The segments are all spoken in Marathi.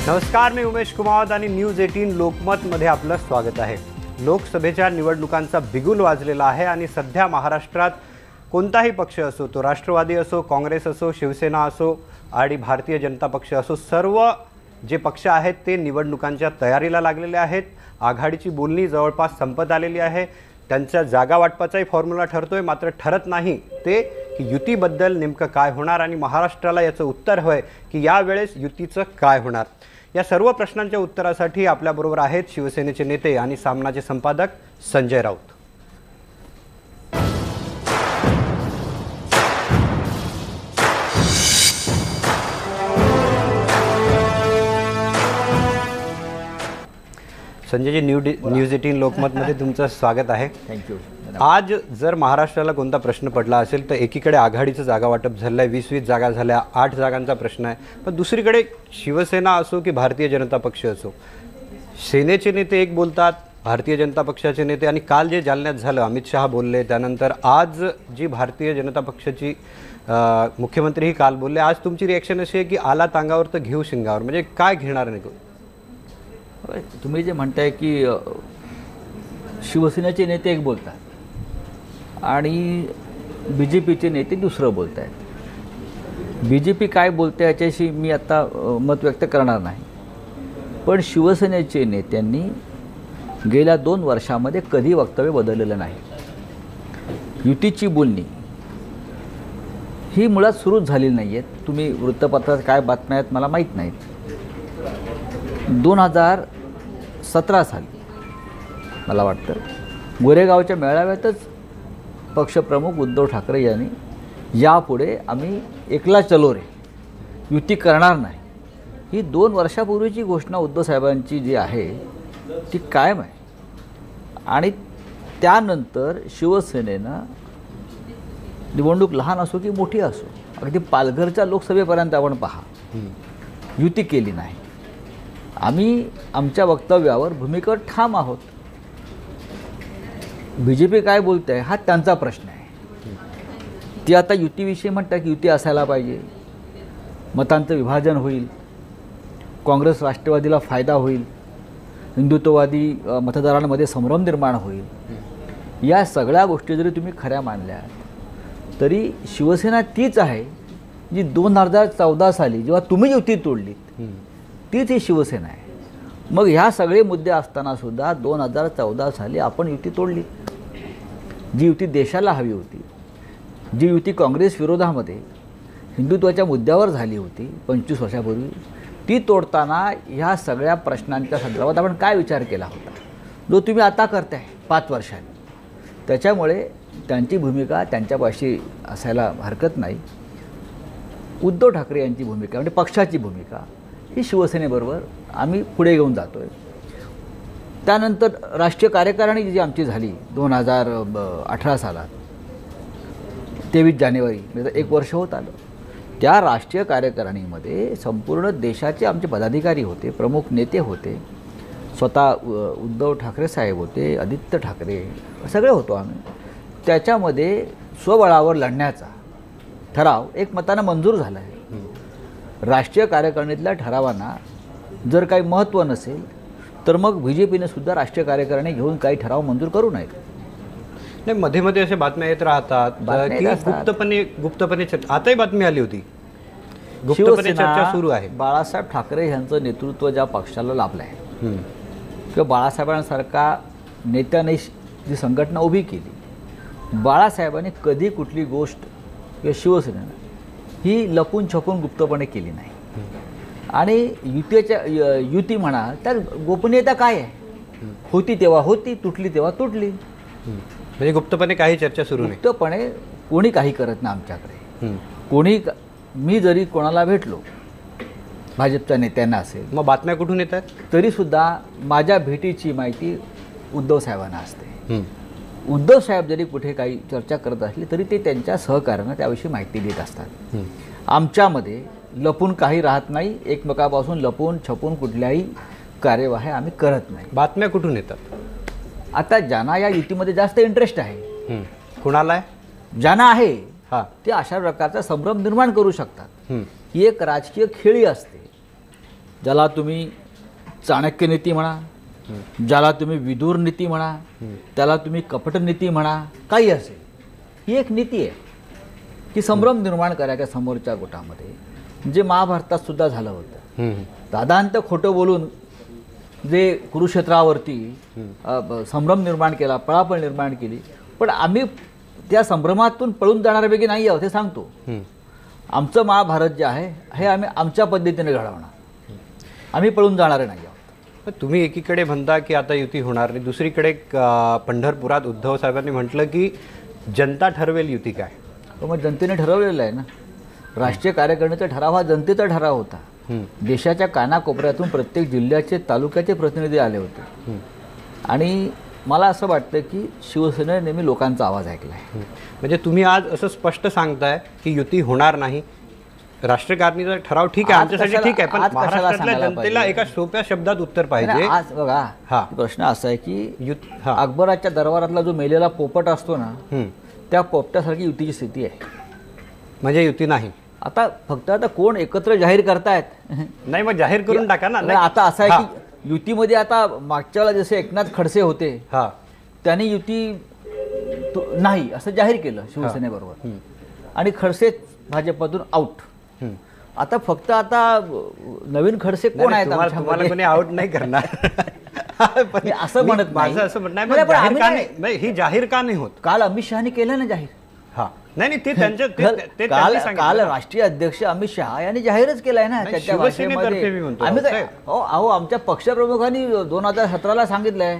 नमस्कार, मी उमेश कुमावत आणि न्यूज 18 लोकमतमध्ये आपलं स्वागत आहे। लोकसभेच्या निवडणुकांचा बिगुल वाजलेला आहे आणि सध्या महाराष्ट्रात कोणताही पक्ष असो, तो राष्ट्रवादी असो, काँग्रेस असो, शिवसेना असो आणि भारतीय जनता पक्ष असो, सर्व जे पक्ष आहेत ते निवडणुकांच्या तयारीला लागलेले आहेत। आघाडीची बोलणी जवळपास संपत आलेली आहे। त्यांच्या जागा वाटपाचाही फॉर्म्युला ठरतोय, मात्र ठरत नाही ते की युतीबद्दल नेमकं काय होणार आणि महाराष्ट्राला याचं उत्तर हवंय की यावेळेस युतीचं काय होणार। या सर्व प्रश्नांच्या उत्तरासाठी आपल्याबरोबर आहेत शिवसेनेचे नेते आणि सामनाचे संपादक संजय राऊत। संजय जी, न्यूज 18 लोकमतमध्ये तुमचं स्वागत आहे। थँक्यू। आज जर महाराष्ट्राला कोणता प्रश्न पडला असेल तर एकीकडे आघाडीचं जागा वाटप झालं आहे, 20-20 जागा झाल्या, 8 जागांचा प्रश्न आहे, पण दुसरीकडे शिवसेना असो की भारतीय जनता पक्ष असो, सेनेचे नेते एक बोलतात, भारतीय जनता पक्षाचे नेते, आणि काल जे जालन्यात झालं, अमित शहा बोलले, त्यानंतर आज जी भारतीय जनता पक्षाची मुख्यमंत्रीही काल बोलले। आज तुमची रिॲक्शन अशी आहे की आला तांगावर तर घेऊ शिंगावर, म्हणजे काय घेणार नाही? तुम्ही जे म्हणताय की शिवसेनेचे नेते एक बोलतात आणि BJPचे नेते दुसरं बोलत आहेत। BJP काय बोलते याच्याशी मी आता मत व्यक्त करणार नाही, पण शिवसेनेचे नेत्यांनी गेल्या 2 वर्षामध्ये कधी वक्तव्य बदललेलं नाही। युतीची बोलणी ही मुळात सुरूच झालेली नाही आहे। तुम्ही वृत्तपत्रात काय बातम्या आहेत मला माहीत नाहीत। 2017 साली मला वाटतं गोरेगावच्या मेळाव्यातच पक्षप्रमुख उद्धव ठाकरे यांनी यापुढे आम्ही एकला चलो रे, युती करणार नाही, ही 2 वर्षापूर्वीची घोषणा उद्धव साहेबांची जी आहे ती कायम आहे। आणि त्यानंतर शिवसेनेनं निवडणूक लहान असो की मोठी असो, अगदी पालघरच्या लोकसभेपर्यंत आपण पहा, युती केली नाही। आम्ही आमच्या वक्तव्यावर भूमिकेवर ठाम आहोत। BJP काय बोलते आहे हा त्यांचा प्रश्न आहे। ती आता युतीविषयी म्हणतात की युती असायला पाहिजे, मतांचं विभाजन होईल, काँग्रेस राष्ट्रवादीला फायदा होईल, हिंदुत्ववादी मतदारांमध्ये संभ्रम निर्माण होईल। या सगळ्या गोष्टी जरी तुम्ही खऱ्या मानल्या तरी शिवसेना तीच आहे जी 2014 साली जेव्हा तुम्ही युती तोडलीत तीच ही शिवसेना आहे। मग ह्या सगळे मुद्दे असताना सुद्धा 2014 साली आपण युती तोडली। जी युती देशाला हवी होती, जी युती काँग्रेस विरोधामध्ये हिंदुत्वाच्या मुद्द्यावर झाली होती 25 वर्षापूर्वी, ती तोडताना ह्या सगळ्या प्रश्नांच्या संदर्भात आपण काय विचार केला होता जो तुम्ही आता करताय 5 वर्षांनी। त्याच्यामुळे त्यांची भूमिका त्यांच्यापाशी असायला हरकत नाही। उद्धव ठाकरे यांची भूमिका म्हणजे पक्षाची भूमिका ही शिवसेनेबरोबर आम्ही पुढे घेऊन जातो आहे। त्यानंतर राष्ट्रीय कार्यकारिणी जी आमची झाली 2018 सालात 23 जानेवारी, म्हणजे 1 वर्ष होत आलं, त्या राष्ट्रीय कार्यकारिणीमध्ये संपूर्ण देशाचे आमचे पदाधिकारी होते, प्रमुख नेते होते, स्वतः उद्धव ठाकरे साहेब होते, आदित्य ठाकरे, सगळे होतो आम्ही। त्याच्यामध्ये स्वबळावर लढण्याचा ठराव एक मतानं मंजूर झाला आहे। राष्ट्रीय कार्यकारिणीतल्या ठरावांना जर काही महत्त्व नसेल तर मग BJPने सुद्धा राष्ट्रीय कार्यकारिणी घेऊन काही ठराव मंजूर करू नयेत। नाही, मध्ये मध्ये असे बातम्या येत राहतात की गुप्तपणे आताही बातमी आली होती, गुप्तपणे चर्चा सुरू आहे। बाळासाहेब ठाकरे यांचं नेतृत्व ज्या पक्षाला लाभलं आहे किंवा बाळासाहेबांसारखा नेत्याने जी संघटना उभी केली, बाळासाहेबांनी कधी कुठली गोष्ट किंवा शिवसेनेनं ही लपून छपून गुप्तपणे केली नाही। आणि युती म्हणा तर गोपनीयता काय आहे, होती तेव्हा होती, तुटली तेव्हा तुटली, म्हणजे गुप्तपणे काही चर्चा सुरू नाही, गुप्तपणे कोणी काही करत नाही आमच्याकडे। कोणी मी जरी कोणाला भेटलो भाजपच्या नेत्यांना असेल, मग बातम्या कुठून येतात तरीसुद्धा माझ्या भेटीची माहिती उद्धव साहेबांना असते। उद्धव साहेब जरी कुठे काही चर्चा करत असली तरी ते त्यांच्या सहकार्यानं त्याविषयी माहिती देत असतात। आमच्यामध्ये लपून काही राहत नाही, एकमेकापासून लपून छपून कुठल्याही कार्यवाही आम्ही करत नाही। बातम्या कुठून येतात? आता ज्यांना या युतीमध्ये जास्त इंटरेस्ट आहे, कुणाला आहे, ज्यांना आहे ते अशा प्रकारचा संभ्रम निर्माण करू शकतात। ही एक राजकीय खेळी असते ज्याला तुम्ही चाणक्य नीती म्हणा, ज्याला तुम्ही विदूर नीती म्हणा, त्याला तुम्ही कपट नीती म्हणा, काही असेल, ही एक नीती आहे की संभ्रम निर्माण करायच्या समोरच्या गोटामध्ये, जे महाभारतात सुद्धा झालं होतं. दादांत खोटं बोलून जे कुरुक्षेत्रावरती संभ्रम निर्माण केला, पळापळ निर्माण केली, पण आम्ही त्या संभ्रमातून पळून जाणाऱ्यापैकी नाही आहोत हे सांगतो. आमचं महाभारत जे आहे हे आम्ही आमच्या पद्धतीने घडवणार, आम्ही पळून जाणारे नाही आहोत. तुम्ही एकीकडे म्हणता की आता युती होणार नाही, दुसरीकडे पंढरपुरात उद्धव साहेबांनी म्हटलं की जनता ठरवेल युती काय. मग जनतेने ठरवलेलं आहे ना. राष्ट्रीय कार्यकारिणीचा ठराव हा जनतेचा ठराव होता. देशाच्या कानाकोपऱ्यातून प्रत्येक जिल्ह्याचे तालुक्याचे प्रतिनिधी आले होते आणि मला असं वाटतं की शिवसेनेने नेहमी लोकांचा आवाज ऐकला आहे. म्हणजे तुम्ही आज असं स्पष्ट सांगताय की युती होणार नाही, राष्ट्रकारणीचा ठराव ठीक आहे, आमच्यासाठी ठीक आहे, पण महाराष्ट्रातल्या जनतेला एका सोप्या शब्दात उत्तर पाहिजे. आज बघा प्रश्न असा आहे की अकबराच्या दरबारातला जो मेलेला पोपट असतो ना, त्या पोपट्यासारखी युतीची स्थिती आहे. म्हणजे युती नाही. आता फक्त आता कोण एकत्र जाहीर करतायत नाही, मग जाहीर करून टाका ना. आता असं आहे की युतीमध्ये आता मागच्या वेळेला जसे एकनाथ खडसे होते, त्यांनी युती नाही असं जाहीर केलं शिवसेनेबरोबर आणि खडसे भाजपातून आउट. आता फक्त आता नवीन खडसे कोण आहेत, तुम्हाला कोणी आउट नाही करणार असं म्हणत. माझं असं म्हणणं आहे ही जाहीर का नाही होत. काल अमित शहानी केलं ना जाहीर. नाही ते त्यांच्या काल राष्ट्रीय अध्यक्ष अमित शहा यांनी जाहीरच केलाय ना त्याच्या भाषेमध्ये. आमच्या पक्षप्रमुखांनी 2017ला सांगितलंय.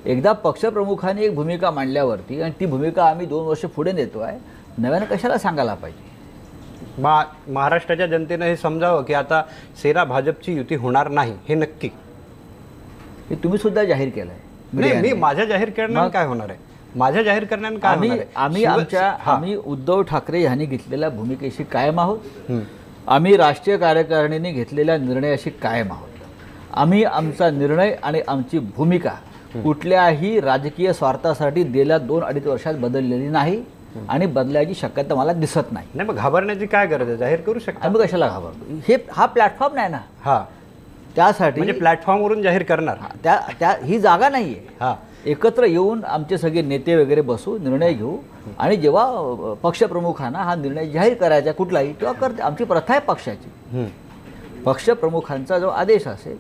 एकदा पक्षप्रमुखांनी एक भूमिका मांडल्यावरती आणि ती भूमिका आम्ही 2 वर्ष पुढे नेतोय, नव्यानं कशाला सांगायला पाहिजे. महाराष्ट्राच्या जनतेनं हे समजावं की आता सेना भाजपची युती होणार नाही हे नक्की. हे तुम्ही सुद्धा जाहीर केलंय. नाही, मी माझ्या जाहीर करण्यानं काय होणार आहे, माझ्या जाहीर करण्यानं काय होणार आहे. आम्ही उद्धव ठाकरे यांनी घेतलेल्या भूमिकेशी कायम आहोत. आम्ही राष्ट्रीय कार्यकारिणीने घेतलेल्या निर्णयाशी कायम आहोत. आम्ही आमचा निर्णय आणि आमची भूमिका कुठल्याही राजकीय स्वार्थासाठी गेल्या 2-2.5 वर्षात बदललेली नाही आणि बदलायची शक्यता मला दिसत नाही. नाही, मग घाबरण्याची काय गरज आहे, जाहीर करू शकता. आम्ही कशाला घाबरतो. हा प्लॅटफॉर्म नाही ना. त्यासाठी म्हणजे प्लॅटफॉर्मवरून जाहीर करणार ही जागा नाहीये. एकत्र येऊन आमचे सगळे नेते वगैरे बसू, निर्णय घेऊ आणि जेव्हा पक्षप्रमुखांना हा निर्णय जाहीर करायचा कुठलाही तेव्हा करते. आमची प्रथा आहे पक्षाची. पक्षप्रमुखांचा जो आदेश असेल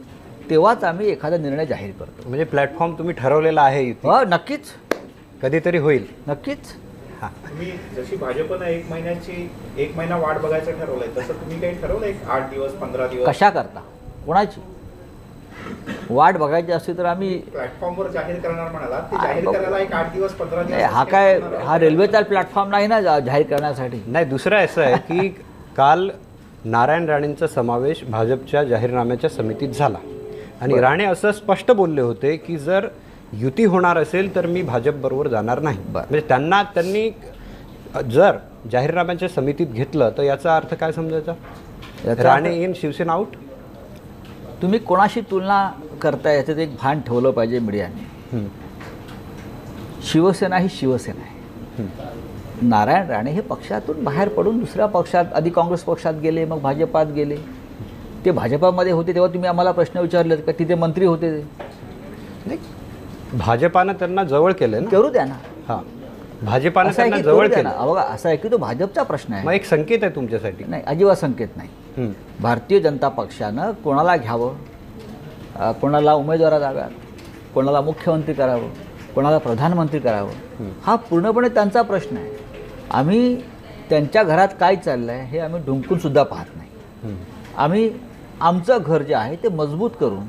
तेव्हाच आम्ही एखादा निर्णय जाहीर करतो. म्हणजे प्लॅटफॉर्म तुम्ही ठरवलेला आहे. नक्कीच कधीतरी होईल. नक्कीच. तुम्ही जशी भाजपनं 1 महिना वाट बघायचं ठरवलंय, तसं तुम्ही काही ठरवलंय 8 दिवस 15 दिवस कशा करता, कोणाची वाट बघायची असते तर आम्ही प्लॅटफॉर्मवर जाहीर करणार म्हणाला. ते जाहीर करायला 8 दिवस 15 दिवस हा रेल्वेचा प्लॅटफॉर्म नाही ना जाहीर करण्यासाठी. नाही, दुसरं असं आहे की काल नारायण राणेंचा समावेश भाजपच्या जाहीरनाम्याच्या समितीत झाला आणि राणे असं स्पष्ट बोलले होते की जर युती होणार असेल तर मी भाजपबरोबर जाणार नाही. म्हणजे त्यांनी जर जाहीरनाम्याच्या समितीत घेतलं तर याचा अर्थ काय समजायचा, राणे इन शिवसेना आउट. तुम्ही कोणाशी तुलना करताय याच्यात एक भान ठेवलं पाहिजे मीडियाने. शिवसेना ही शिवसेना आहे. नारायण राणे हे पक्षातून बाहेर पडून दुसऱ्या पक्षात, आधी काँग्रेस पक्षात गेले, मग भाजपात गेले. ते भाजपामध्ये होते तेव्हा तुम्ही आम्हाला प्रश्न विचारले का तिथे मंत्री होते. नाही, भाजपानं त्यांना जवळ केलं. करू द्या ना. भाजपानं त्यांना जवळ केलं. बघा असं आहे की तो भाजपचा प्रश्न आहे. मग एक संकेत आहे तुमच्यासाठी. नाही, अजिबात संकेत नाही. भारतीय जनता पक्षानं कोणाला घ्यावं, कोणाला उमेदवारा द्याव्यात, कोणाला मुख्यमंत्री करावं, कोणाला प्रधानमंत्री करावं, हा पूर्णपणे त्यांचा प्रश्न आहे. आम्ही त्यांच्या घरात काय चाललं आहे हे आम्ही ढुंकून सुद्धा पाहत नाही. आम्ही आमचं घर जे आहे ते मजबूत करून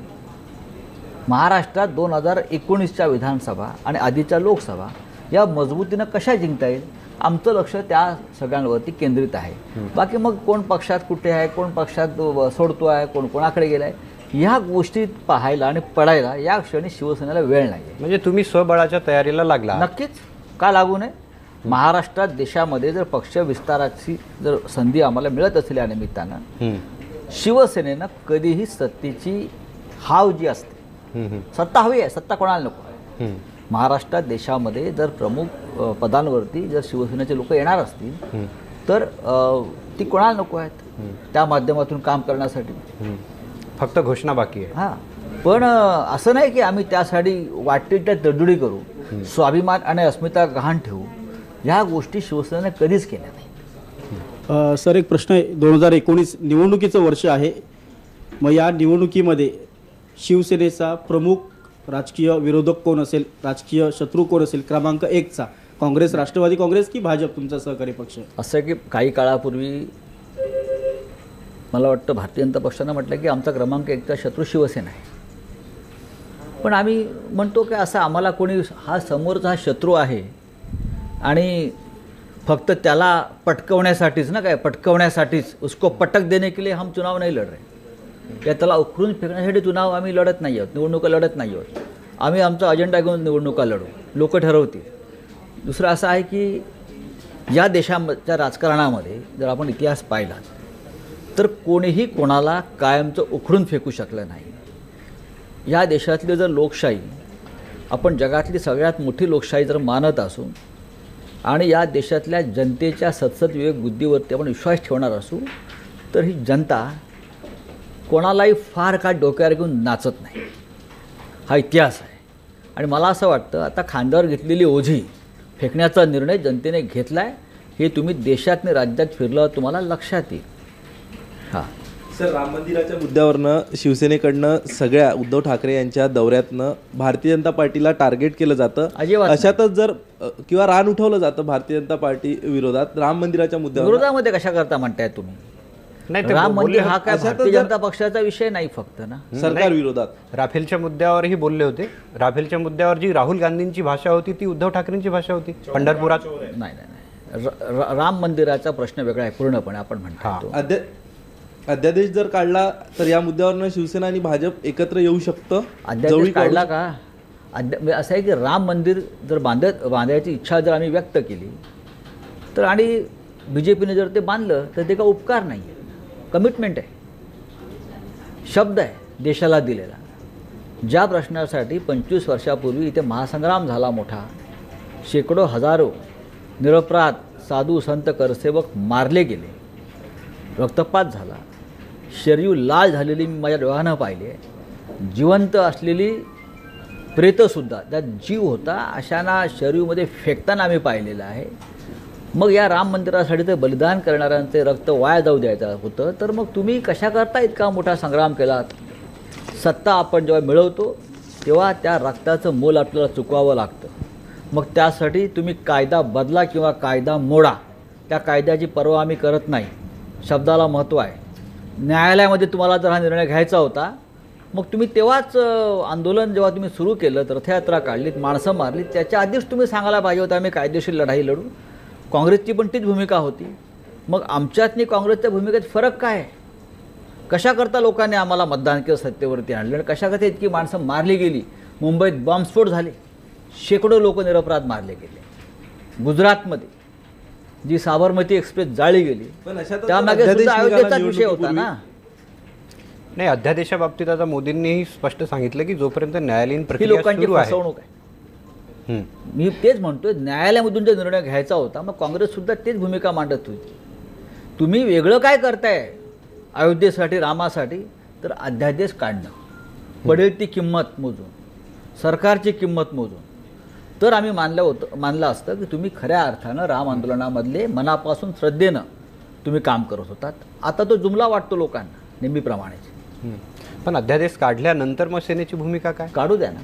महाराष्ट्रात 2019च्या विधानसभा आणि आधीच्या लोकसभा या मजबूतीनं कशा जिंकता येईल आमचं लक्ष त्या सगळ्यांवरती केंद्रित आहे. बाकी मग कोण पक्षात कुठे आहे, कोण पक्षात सोडतो आहे, कोण कोणाकडे गेला आहे, ह्या गोष्टी पाहायला आणि पडायला या क्षणी शिवसेनेला वेळ नाही. म्हणजे तुम्ही स्वबळाच्या तयारीला लागला. नक्कीच, का लागू नये. महाराष्ट्रात देशामध्ये जर पक्ष विस्ताराची जर संधी आम्हाला मिळत असेल या निमित्तानं, शिवसेनेनं कधीही सत्तेची हाव जी असते, सत्ता हवी आहे, सत्ता कोणाला नको आहे. महाराष्ट्रात देशामध्ये जर प्रमुख पदांवरती जर शिवसेनेचे लोक येणार असतील तर ती कोणाला नको आहेत त्या माध्यमातून काम करण्यासाठी. फक्त घोषणा बाकी आहे. हां, पण असं नाही की आम्ही त्यासाठी वाटेल त्या तडजोडी करू, स्वाभिमान आणि अस्मिता गहाण ठेवू. ह्या गोष्टी शिवसेनेने कधीच केल्या नाही. सर, एक प्रश्न आहे. 2019 निवडणुकीचं वर्ष आहे. मग या निवडणुकीमध्ये शिवसेनेचा प्रमुख राजकीय विरोधक कोण असेल, राजकीय शत्रू कोण असेल? क्रमांक 1चा काँग्रेस, राष्ट्रवादी काँग्रेस की भाजप तुमचा सहकारी पक्ष? असं की काही काळापूर्वी मला वाटतं भारतीय जनता पक्षानं म्हटलं की आमचा क्रमांक 1चा शत्रू शिवसेना आहे. पण आम्ही म्हणतो की असं आम्हाला कोणी हा समोरचा हा शत्रू आहे आणि फक्त त्याला पटकवण्यासाठीच ना, काय पटकवण्यासाठीच उसको पटक देने के लिए हम चुनाव नहीं लढ रहे, या त्याला उखडून फेकण्यासाठी चुनाव आम्ही लढत नाही आहोत, निवडणुका लढत नाही आहोत. आम्ही आमचा अजेंडा घेऊन निवडणुका लढू, लोक ठरवतील. दुसरं असं आहे की या देशाच्या राजकारणामध्ये जर आपण इतिहास पाहिला तर कोणीही कोणाला कायमचं उखडून फेकू शकलं नाही. या देशातली जर लोकशाही आपण जगातली सगळ्यात मोठी लोकशाही जर मानत असू आणि या देशातल्या जनतेच्या सतसत विवेक बुद्धीवरती आपण विश्वास ठेवणार असू तर ही जनता कोणालाही फार काळ डोक्यावर घेऊन नाचत नाही. हा इतिहास आहे. आणि मला असं वाटतं आता खांद्यावर घेतलेली ओझी फेकण्याचा निर्णय जनतेने घेतला आहे. हे तुम्ही देशात आणि राज्यात फिरलं तुम्हाला लक्षात येईल. हां सर, राम मंदिराच्या मुद्द्यावरनं शिवसेनेकडनं सगळ्या उद्धव ठाकरे यांच्या दौऱ्यातनं भारतीय जनता पार्टीला टार्गेट केलं जातं. अजिबात अशातच जर किंवा रान उठवलं जातं भारतीय जनता पार्टी विरोधात राम मंदिराच्या मुद्द्यावर. विरोधामध्ये कशा करता म्हणताय तुम्ही? नाही, ते राम मंदिर हा काय अशातच भारतीय जर- जनता पक्षाचा विषय नाही फक्त ना. सरकार विरोधात. राफेलच्या मुद्द्यावरही बोलले होते. राफेलच्या मुद्द्यावर जी राहुल गांधींची भाषा होती ती उद्धव ठाकरेंची भाषा होती पंढरपुरात. नाही नाही नाही, राम मंदिराचा प्रश्न वेगळा आहे पूर्णपणे. आपण म्हणतो अध्यादेश जर काढला तर या मुद्द्यावरनं शिवसेना आणि भाजप एकत्र येऊ शकतं. अध्यादेश काढला का? म्हणजे असं आहे की राम मंदिर जर बांधायची इच्छा जर आम्ही व्यक्त केली तर आणि BJPने जर ते बांधलं तर ते का उपकार नाही आहे, कमिटमेंट आहे, शब्द आहे देशाला दिलेला. ज्या प्रश्नासाठी 25 वर्षापूर्वी इथे महासंग्राम झाला मोठा, शेकडो हजारो निरपराध साधू संत करसेवक मारले गेले, रक्तपात झाला, शरीर लाल झालेली मी माझ्या डोळ्यानं पाहिले, जिवंत असलेली प्रेतसुद्धा त्यात जीव होता अशांना शरीरमध्ये फेकताना आम्ही पाहिलेलं आहे. मग या राम मंदिरासाठी ते बलिदान करणाऱ्यांचे रक्त वाया जाऊ द्यायचं होतं तर मग तुम्ही कशा करता इतका मोठा संग्राम केलात? सत्ता आपण जेव्हा मिळवतो तेव्हा त्या रक्ताचं मोल आपल्याला चुकवावं लागतं. मग त्यासाठी तुम्ही कायदा बदला किंवा कायदा मोडा, त्या कायद्याची पर्वा आम्ही करत नाही. शब्दाला महत्त्व आहे. न्यायालयामध्ये तुम्हाला जर हा निर्णय घ्यायचा होता मग तुम्ही तेव्हाच आंदोलन जेव्हा तुम्ही सुरू केलं, रथयात्रा काढलीत, माणसं मारलीत, त्याच्या आधीच तुम्ही सांगायला पाहिजे होतं आम्ही कायदेशीर लढाई लढू. काँग्रेसची पण तीच भूमिका होती. मग आमच्यात आणि काँग्रेसच्या भूमिकेत फरक काय आहे? कशाकरता लोकांनी आम्हाला मतदान केलं, सत्तेवरती आणलं, आणि कशाकरता इतकी माणसं मारली गेली? मुंबईत बॉम्बस्फोट झाले, शेकडो लोक निरपराध मारले गेले. गुजरातमध्ये जी साबरमती एक्सप्रेस जाळली गेली पण अशातच त्यामागे अध्यादेश सुद्धा अयोध्येचा निघाला विषय होता ना. नाही, अध्यादेशाबाबतीत आता मोदींनीही स्पष्ट सांगितलं की जोपर्यंत न्यायालयीन ही प्रक्रिया लोकांची सुरू आहे. फसवणूक आहे. मी तेच म्हणतोय, न्यायालयामधून जो निर्णय घ्यायचा होता मग काँग्रेससुद्धा तेच भूमिका मांडत होती. तुम्ही वेगळं काय करताय अयोध्येसाठी, रामासाठी? तर अध्यादेश काढणं, पडेल ती किंमत मोजून, सरकारची किंमत मोजून, तर आम्ही मानलं असतं की तुम्ही खऱ्या अर्थानं राम आंदोलनामधले मनापासून श्रद्धेनं तुम्ही काम करत होतात. आता तो जुमला वाटतो लोकांना नेहमीप्रमाणेच. पण अध्यादेश काढल्यानंतर मग सेनेची भूमिका काय? काढू द्या ना.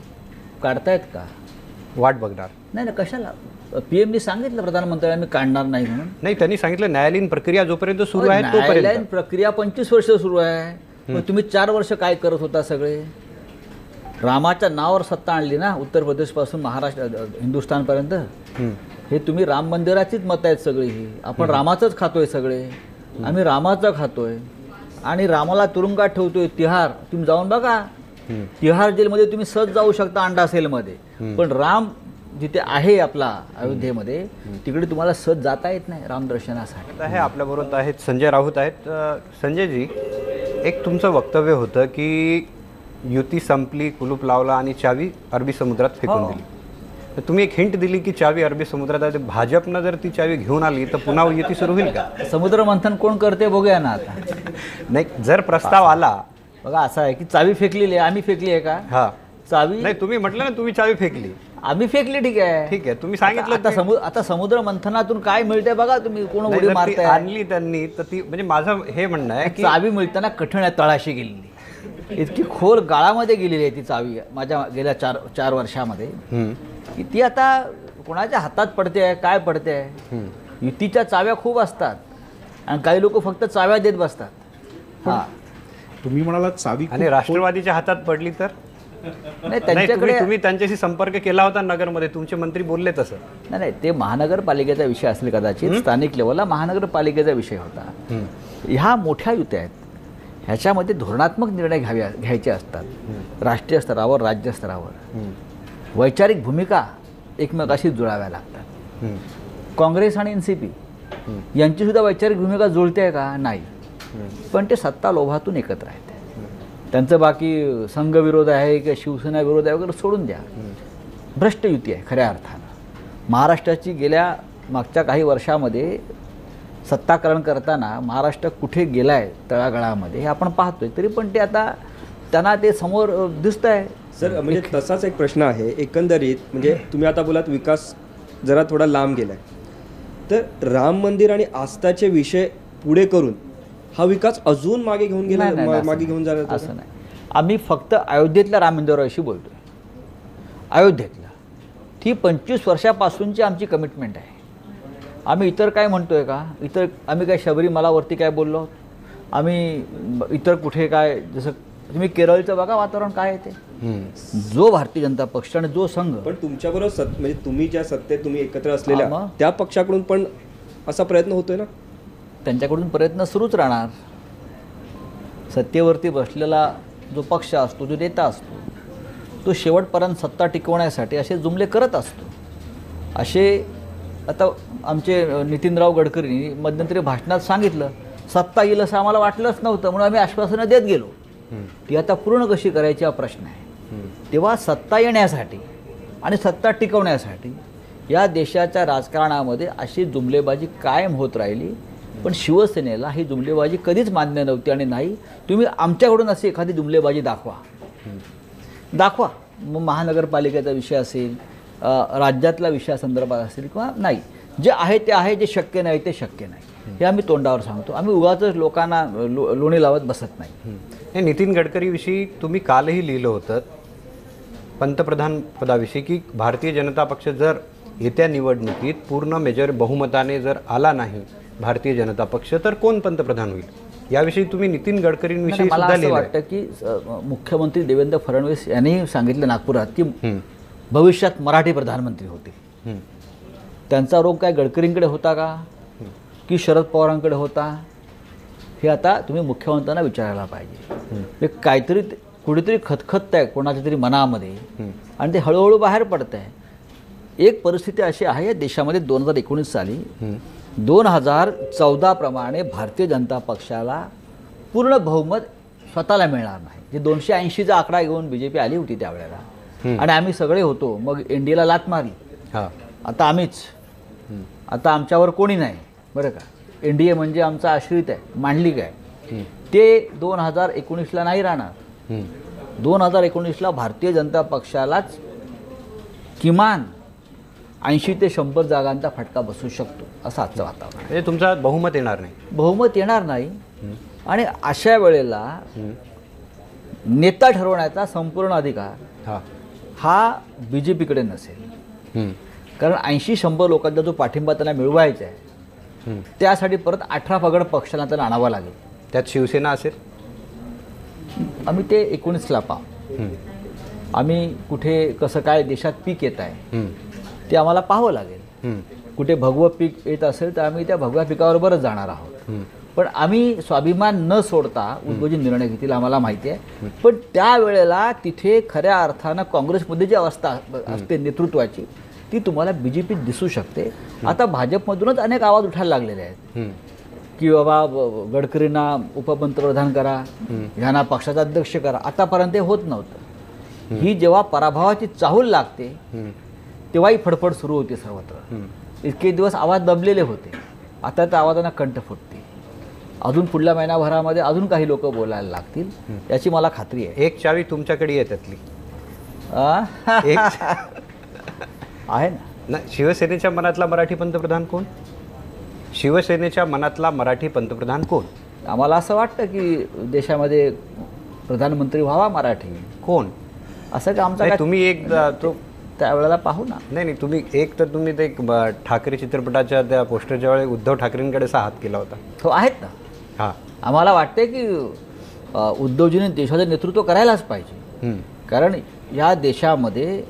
काढतायत का? वाट बघणार नाही ना. कशाला? PMनी सांगितलं प्रधानमंत्र्यांनी काढणार नाही म्हणून. नाही, त्यांनी सांगितलं न्यायालयीन प्रक्रिया जोपर्यंत सुरू आहे न्यायालयीन तोपर्यंत. प्रक्रिया 25 वर्ष सुरू आहे. मग तुम्ही 4 वर्ष काय करत होता? सगळे रामाच्या नावावर सत्ता आणली ना, उत्तर प्रदेशपासून महाराष्ट्र, हिंदुस्थानपर्यंत. हे तुम्ही राम मंदिराचीच मतं आहेत सगळी. ही आपण रामाचंच खातोय सगळे. आम्ही रामाचं खातोय आणि रामाला तुरुंगात ठेवतोय. तिहार तुम्ही जाऊन बघा, तिहार जेलमध्ये तुम्ही सहज जाऊ शकता अंडा सेलमध्ये, पण राम जिथे आहे आपला अयोध्येमध्ये तिकडे तुम्हाला सहज जाता येत नाही रामदर्शनासाठी. आहे आपल्याबरोबर आहेत संजय राऊत आहेत. संजयजी, एक तुमचं वक्तव्य होतं की युती संपली, कुलूप लावला आणि चावी अरबी समुद्रात फेकून दिली. तर तुम्ही एक हिंट दिली की चावी अरबी समुद्रात आहे. भाजपनं जर ती चावी घेऊन आली तर पुन्हा युती सुरू होईल का? समुद्र मंथन कोण करते बघूया ना आता. नाही, जर प्रस्ताव आला बघा असं आहे की चावी फेकलेली आहे, आम्ही फेकली आहे का? हा चावी नाही, तुम्ही म्हटलं ना तुम्ही चावी फेकली. आम्ही फेकली, ठीक आहे. ठीक आहे, तुम्ही सांगितलं आता समुद्र मंथनातून काय मिळतंय बघा तुम्ही, कोण नाही, उडी जर ती मारताय. आणली त्यांनी तर ती म्हणजे माझं हे म्हणणं आहे की चावी मिळताना कठीण आहे, तळाशी गेलेली, इतकी खोल गाळामध्ये गेलेली आहे ती चावी माझ्या गेल्या 4 वर्षामध्ये, की ती आता कोणाच्या हातात पडते आहे, काय पडते आहे. युतीच्या चाव्या खूप असतात आणि काही लोक फक्त चाव्या देत बसतात. हां, तुम्ही म्हणाला चावी आणि राष्ट्रवादीच्या हातात पडली तर नाही नाही, त्यांच्याकडे तुम्ही त्यांच्याशी संपर्क केला होता नगरमध्ये, तुमचे मंत्री बोलले तसं. नाही, ते महानगरपालिकेचा विषय असेल कदाचित, स्थानिक लेवलला महानगरपालिकेचा विषय होता. ह्या मोठ्या युत्या आहेत, ह्याच्यामध्ये धोरणात्मक निर्णय घ्यायचे असतात, राष्ट्रीय स्तरावर, राज्य स्तरावर. वैचारिक भूमिका एकमेकाशी जुळाव्या लागतात. काँग्रेस आणि NCP यांची सुद्धा वैचारिक भूमिका जुळते आहे का? नाही. पण ते सत्ता लोभातून एकत्र आहेत. त्यांचं बाकी संघविरोध आहे किंवा शिवसेना विरोध आहे वगैरे सोडून द्या, भ्रष्ट युती आहे खऱ्या अर्थानं. महाराष्ट्राची गेल्या मागच्या काही वर्षामध्ये सत्ताकरण करताना महाराष्ट्र कुठे गेला आहे तळागाळामध्ये हे आपण पाहतोय. तरी पण ते आता त्यांना ते समोर दिसतं आहे. सर, म्हणजे तसाच एक प्रश्न आहे एकंदरीत. म्हणजे तुम्ही आता बोलात विकास जरा थोडा लांब गेला आहे, तर राम मंदिर आणि आस्थाचे विषय पुढे करून हा विकास अजून मागे घेऊन गेला, मागे घेऊन जाणार असं नाही. आम्ही फक्त अयोध्येतल्या राम मंदिराविषयी बोलतोय. अयोध्येतला ती 25 वर्षापासूनची आमची कमिटमेंट आहे. आम्ही इतर काय म्हणतोय का? इतर आम्ही काय शबरीमलावरती काय बोललो? आम्ही इतर कुठे काय, जसं तुम्ही केरळचं बघा वातावरण काय आहे ते. जो भारतीय जनता पक्ष आणि जो संघ, पण तुमच्याबरोबर म्हणजे तुम्ही ज्या सत्तेत तुम्ही एकत्र असलेल्या मग? त्या पक्षाकडून पण असा प्रयत्न होतोय ना? त्यांच्याकडून प्रयत्न सुरूच राहणार. सत्तेवरती बसलेला जो पक्ष असतो, जो नेता असतो, तो शेवटपर्यंत सत्ता टिकवण्यासाठी असे जुमले करत असतो. असे आता आमचे नितीनराव गडकरींनी मध्यंतरी भाषणात सांगितलं, सत्ता येईल असं आम्हाला वाटलंच नव्हतं म्हणून आम्ही आश्वासनं देत गेलो. ती आता पूर्ण कशी करायची हा प्रश्न आहे. तेव्हा सत्ता येण्यासाठी आणि सत्ता टिकवण्यासाठी या देशाच्या राजकारणामध्ये अशी जुमलेबाजी कायम होत राहिली. पण शिवसेनेला ही जुमलेबाजी कधीच मान्य नव्हती आणि नाही. तुम्ही आमच्याकडून अशी एखादी जुमलेबाजी दाखवा. मग महानगरपालिकेचा विषय असेल, राज्यातल्या विषयासंदर्भात असेल किंवा नाही, जे आहे ते आहे, जे शक्य नाही ते शक्य नाही, हे आम्ही तोंडावर सांगतो. आम्ही उगाचच लोकांना लोणी लावत बसत नाही. हे नितीन गडकरीविषयी तुम्ही कालही लिहिलं होतं पंतप्रधान पदाविषयी की भारतीय जनता पक्ष जर येत्या निवडणुकीत पूर्ण मेजर बहुमताने जर आला नाही भारतीय जनता पक्ष, तर कोण पंतप्रधान होईल, याविषयी तुम्ही नितीन गडकरींविषयी मला सुद्धा असं लिहिलं. वाटतं की मुख्यमंत्री देवेंद्र फडणवीस यांनी सांगितलं नागपुरात की भविष्यात मराठी प्रधानमंत्री होतील. त्यांचा रोग काय गडकरींकडे होता का की शरद पवारांकडे होता, हे आता तुम्ही मुख्यमंत्र्यांना विचारायला पाहिजे. हे काहीतरी कुठेतरी खतखत आहे कोणाच्या तरी मनामध्ये आणि ते हळूहळू बाहेर पडत आहे. एक परिस्थिती अशी आहे या देशामध्ये 2019 साली 2014 प्रमाणे भारतीय जनता पक्षाला पूर्ण बहुमत स्वतःला मिळणार नाही. जे 280चा आकडा घेऊन BJP आली होती त्यावेळेला आणि आम्ही सगळे होतो, मग NDAला लाथ मारली. आता आम्हीच, आता आमच्यावर कोणी नाही बरं का. NDA म्हणजे आमचा आश्रित आहे, मांडलिक आहे. ते 2019ला नाही राहणार. 2019ला भारतीय जनता पक्षालाच किमान 80 ते 100 जागांचा फटका बसू शकतो, असं आजचं वातावरण आहे. म्हणजे तुमचा बहुमत येणार नाही. बहुमत येणार नाही आणि अशा वेळेला नेता ठरवण्याचा संपूर्ण अधिकार हा BJPकडे नसेल. कारण 80-100 लोकांचा जो पाठिंबा त्यांना मिळवायचा आहे त्यासाठी परत 18 पगड पक्षाला त्यांना आणावा लागेल. त्यात शिवसेना असेल. आम्ही ते 19ला पाहू. आम्ही कुठे कसं काय देशात पीक येत आहे ते आम्हाला पाहावं लागेल. कुठे भगवं पीक येत असेल तर आम्ही त्या भगव्या पिकाबरोबरच जाणार आहोत. पण आम्ही स्वाभिमान न सोडता उद्योजक निर्णय घेतील आम्हाला माहिती आहे. पण त्यावेळेला तिथे खऱ्या अर्थानं काँग्रेसमध्ये जी अवस्था असते नेतृत्वाची ती तुम्हाला BJPत दिसू शकते. आता भाजपमधूनच अनेक आवाज उठायला लागलेले आहेत की बाबा गडकरींना उपपंतप्रधान करा, ह्यांना पक्षाचा अध्यक्ष करा. आतापर्यंत होत नव्हतं. ही जेव्हा पराभवाची चाहूल लागते तेव्हाही फडफड सुरू होते सर्वत्र. इतके दिवस आवाज दबलेले होते, आता त्या आवाजांना कंठ फुटते. अजून पुढल्या महिनाभरामध्ये अजून काही लोक बोलायला लागतील याची मला खात्री आहे. एक चावी तुमच्याकडे आहे त्यातली. एक आहे ना. नाही, शिवसेनेच्या मनातला मराठी पंतप्रधान कोण? शिवसेनेच्या मनातला मराठी पंतप्रधान कोण? आम्हाला असं वाटतं की देशामध्ये प्रधानमंत्री व्हावा मराठी. कोण? असं का आमचा नाही, काय तुम्ही एक तो त्यावेळेला पाहू ना. नाही, तुम्ही एक तर तुम्ही ते ठाकरे चित्रपटाच्या त्या पोस्टरच्या वेळी उद्धव ठाकरेंकडे हात केला होता. तो आहेत ना. हां. आम्हाला वाटते की उद्धवजीने देशाचं नेतृत्व करायलाच पाहिजे. कारण या देशामध्ये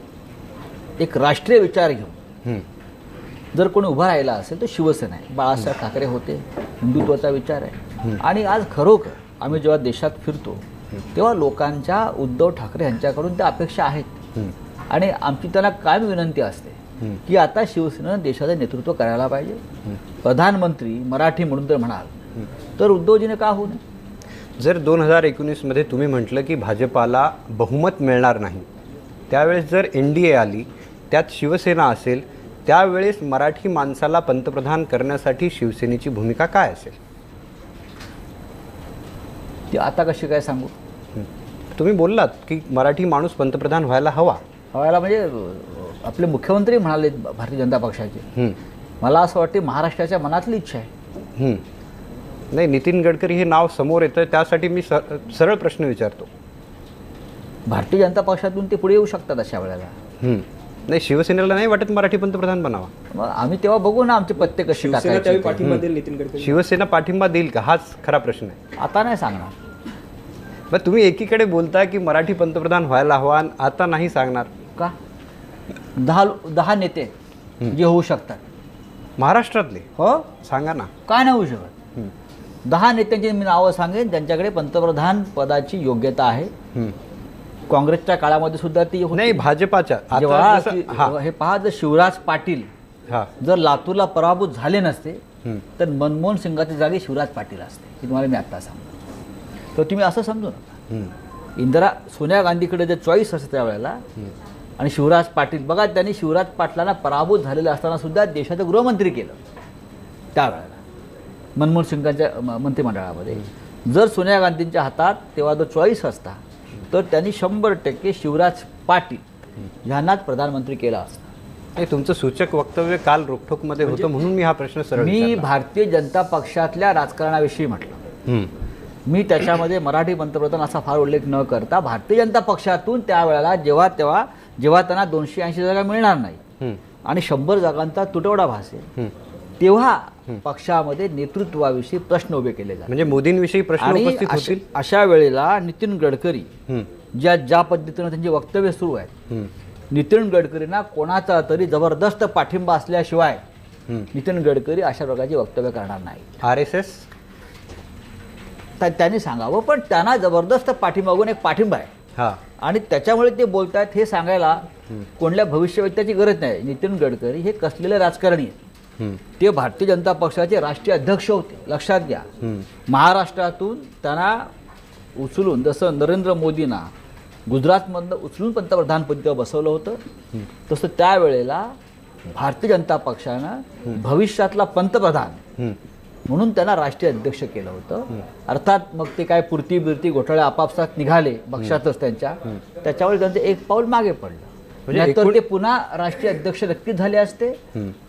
एक राष्ट्रीय विचार घेऊन जर कोणी उभा राहिला असेल तर शिवसेना आहे. बाळासाहेब ठाकरे होते, हिंदुत्वाचा विचार आहे. आणि आज खरोखर आम्ही जेव्हा देशात फिरतो तेव्हा लोकांच्या उद्धव ठाकरे यांच्याकडून त्या अपेक्षा आहेत. आणि आमची त्यांना कायम विनंती असते की आता शिवसेनेनं देशाचं नेतृत्व करायला पाहिजे. प्रधानमंत्री मराठी म्हणून जर म्हणाल तर उद्धवजीने का होऊ नये. जर 2019मध्ये तुम्ही म्हटलं की भाजपाला बहुमत मिळणार नाही, त्यावेळेस जर NDA आली, त्यात शिवसेना असेल, त्यावेळेस मराठी माणसाला पंतप्रधान करण्यासाठी शिवसेनेची भूमिका काय असेल? ती आता कशी काय सांगू. तुम्ही बोललात की मराठी माणूस पंतप्रधान व्हायला हवा. व्हायला म्हणजे आपले मुख्यमंत्री म्हणाले भारतीय जनता पक्षाचे. मला असं वाटते महाराष्ट्राच्या मनातली इच्छा आहे. नाही, नितीन गडकरी हे नाव समोर येतं, त्यासाठी मी सरळ प्रश्न विचारतो. भारतीय जनता पक्षातून ते पुढे येऊ शकतात अशा वेळेला. नाही, शिवसेनेला नाही वाटत मराठी पंतप्रधान बनावा? मग आम्ही तेव्हा बघू ना आमचे पत्ते कसे शिवसेना टाकायचे त्यावेळी ते. पाठिंबा देईल नितीन गडकरी. शिवसेना पाठिंबा देईल का, हाच खरा प्रश्न आहे. आता नाही सांगणार. मग तुम्ही एकीकडे बोलता की मराठी पंतप्रधान व्हायला हवा, आता नाही सांगणार का? 10 नेते जे होऊ शकतात महाराष्ट्रातले, हो सांगा ना. काय नाही होऊ शकत. 10 नेत्यांची मी नावं सांगेन ज्यांच्याकडे पंतप्रधान पदाची योग्यता आहे. काँग्रेसच्या काळामध्ये सुद्धा ती होती. नाही, भाजपाच्या आता जेव्हा जसं- हां, हे पहा, जर शिवराज पाटील हां. जर लातूरला पराभूत झाले नसते तर मनमोहन सिंगाच्या जागी शिवराज पाटील असते. हे तुम्हाला मी आता सांगतो. तर तुम्ही असं समजू नका. सोनिया गांधीकडे जे चॉईस असते त्यावेळेला आणि शिवराज पाटील बघा, त्यांनी शिवराज पाटलांना पराभूत झालेले असताना सुद्धा देशाचं गृहमंत्री केलं त्यावेळेला मनमोहन सिंगांच्या मंत्रिमंडळामध्ये. जर सोनिया गांधींच्या हातात तेव्हा जो चॉईस असता तर त्यांनी 100% शिवराज पाटील यांनाच प्रधानमंत्री केला असता. नाही, तुमचं सूचक वक्तव्य काल रोखोकमध्ये होतं म्हणून मी हा प्रश्न सरळ मी विचारला. भारतीय जनता पक्षातल्या राजकारणाविषयी म्हटलं. मी त्याच्यामध्ये मराठी पंतप्रधान असा फार उल्लेख न करता भारतीय जनता पक्षातून त्यावेळेला जेव्हा त्यांना 280 जागा मिळणार नाही आणि 100 जागांचा तुटवडा भासेल तेव्हा पक्षामध्ये नेतृत्वाविषयी प्रश्न उभे केले जातात. म्हणजे मोदींविषयी प्रश्न आणि उपस्थित होतील. अशा वेळेला नितीन गडकरी ज्या पद्धतीनं त्यांचे वक्तव्य सुरू आहेत, नितीन गडकरींना कोणाचा तरी जबरदस्त पाठिंबा असल्याशिवाय नितीन गडकरी अशा प्रकारचे वक्तव्य करणार नाही. RSS त्यांनी सांगावं, पण त्यांना जबरदस्त पाठिंबागून एक पाठिंबा आहे. हां. आणि त्याच्यामुळे ते बोलतात हे सांगायला कोणत्या भविष्यवेत्त्याची गरज नाही. नितीन गडकरी हे कसलेले राजकारणी आहेत. ते भारतीय जनता पक्षाचे राष्ट्रीय अध्यक्ष होते, लक्षात घ्या. महाराष्ट्रातून त्यांना उचलून, जसं नरेंद्र मोदींना गुजरातमधनं उचलून पंतप्रधानपदी बसवलं होतं, तसं त्यावेळेला भारतीय जनता पक्षानं भविष्यातला पंतप्रधान म्हणून त्यांना राष्ट्रीय अध्यक्ष केलं होतं. अर्थात मग ते काय पुरती बिरती घोटाळे आपापसात निघाले पक्षातच त्यांच्या, त्याच्यावर त्यांचं एक पाऊल मागे पडलं. नाहीतर ते पुन्हा राष्ट्रीय अध्यक्ष नक्कीच झाले असते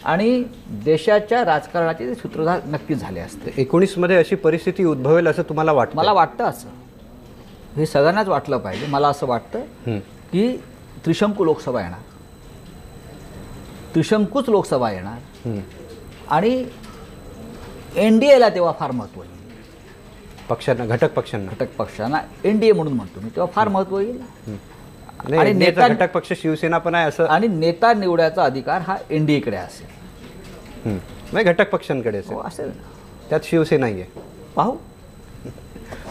आणि देशाच्या राजकारणाचे ते सूत्रधार नक्कीच झाले असते. 19 मध्ये अशी परिस्थिती उद्भवेल असं तुम्हाला वाटतं? मला वाटतं असं, हे सगळ्यांनाच वाटलं पाहिजे. मला असं वाटतं की त्रिशंकू लोकसभा येणार, त्रिशंकूच लोकसभा येणार आणि NDAला तेव्हा फार महत्त्व येईल. पक्षांना, घटक पक्षांना NDA म्हणून म्हणतो मी, तेव्हा फार महत्त्व येईल. आणि नेता घटक पक्ष शिवसेना पण आहे असं, आणि नेता निवडायचा अधिकार हा NDAकडे असेल. नाही, घटक पक्षांकडे असेल ना, त्यात शिवसेना आहे. पाहू.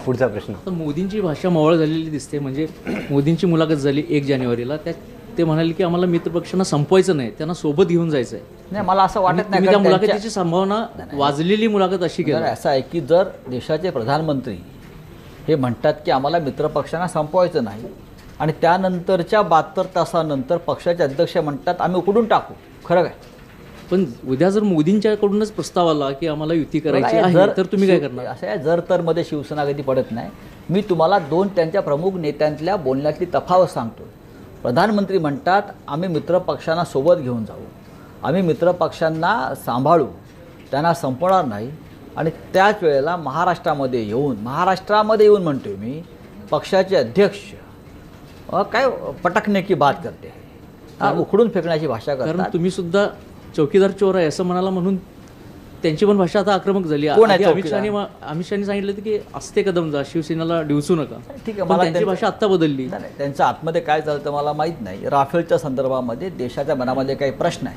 पुढचा प्रश्न. आता मोदींची भाषा मवळ झालेली दिसते. म्हणजे मोदींची मुलाखत झाली 1 जानेवारीला, त्यात ते म्हणाले की आम्हाला मित्रपक्षांना संपवायचं नाही, त्यांना सोबत घेऊन जायचं आहे. नाही, मला असं वाटत नाही. त्या मुलाखतीची संभावना वाजलेली मुलाखत अशी केली. असं आहे की जर देशाचे प्रधानमंत्री हे म्हणतात की आम्हाला मित्रपक्षांना संपवायचं नाही आणि त्यानंतरच्या 72 तासानंतर पक्षाचे अध्यक्ष म्हणतात आम्ही उकडून टाकू, खरं काय? पण उद्या जर मोदींच्याकडूनच प्रस्ताव आला की आम्हाला युती करायची बघा, आहे जर- तर तुम्ही काय करणार? असं आहे, जर तर मध्ये शिवसेना कधी पडत नाही. मी तुम्हाला दोन त्यांच्या प्रमुख नेत्यांतल्या बोलण्यातली तफावत सांगतो. प्रधानमंत्री म्हणतात आम्ही मित्रपक्षांना सोबत घेऊन जाऊ, आम्ही मित्रपक्षांना सांभाळू, त्यांना संपवणार नाही. आणि त्याच वेळेला महाराष्ट्रामध्ये येऊन म्हणतोय मी, पक्षाचे अध्यक्ष काय पटकने की बात करते, उखडून फेकण्याची भाषा कारण करतात. तुम्ही सुद्धा चौकीदार चोर आहे असं म्हणाला म्हणून त्यांची पण भाषा आता आक्रमक झाली. कोण आहे आधी अमित चौकीदार? शहानी सांगितलं होतं की असते कदम जा, शिवसेनेला डिवचू नका. ठीक आहे, पण मला त्यांची त्यांचं- भाषा आत्ता बदलली. नाही, त्यांचं आतमध्ये काय झालं तर मला माहीत नाही. राफेलच्या संदर्भामध्ये देशाच्या मनामध्ये काही प्रश्न आहे,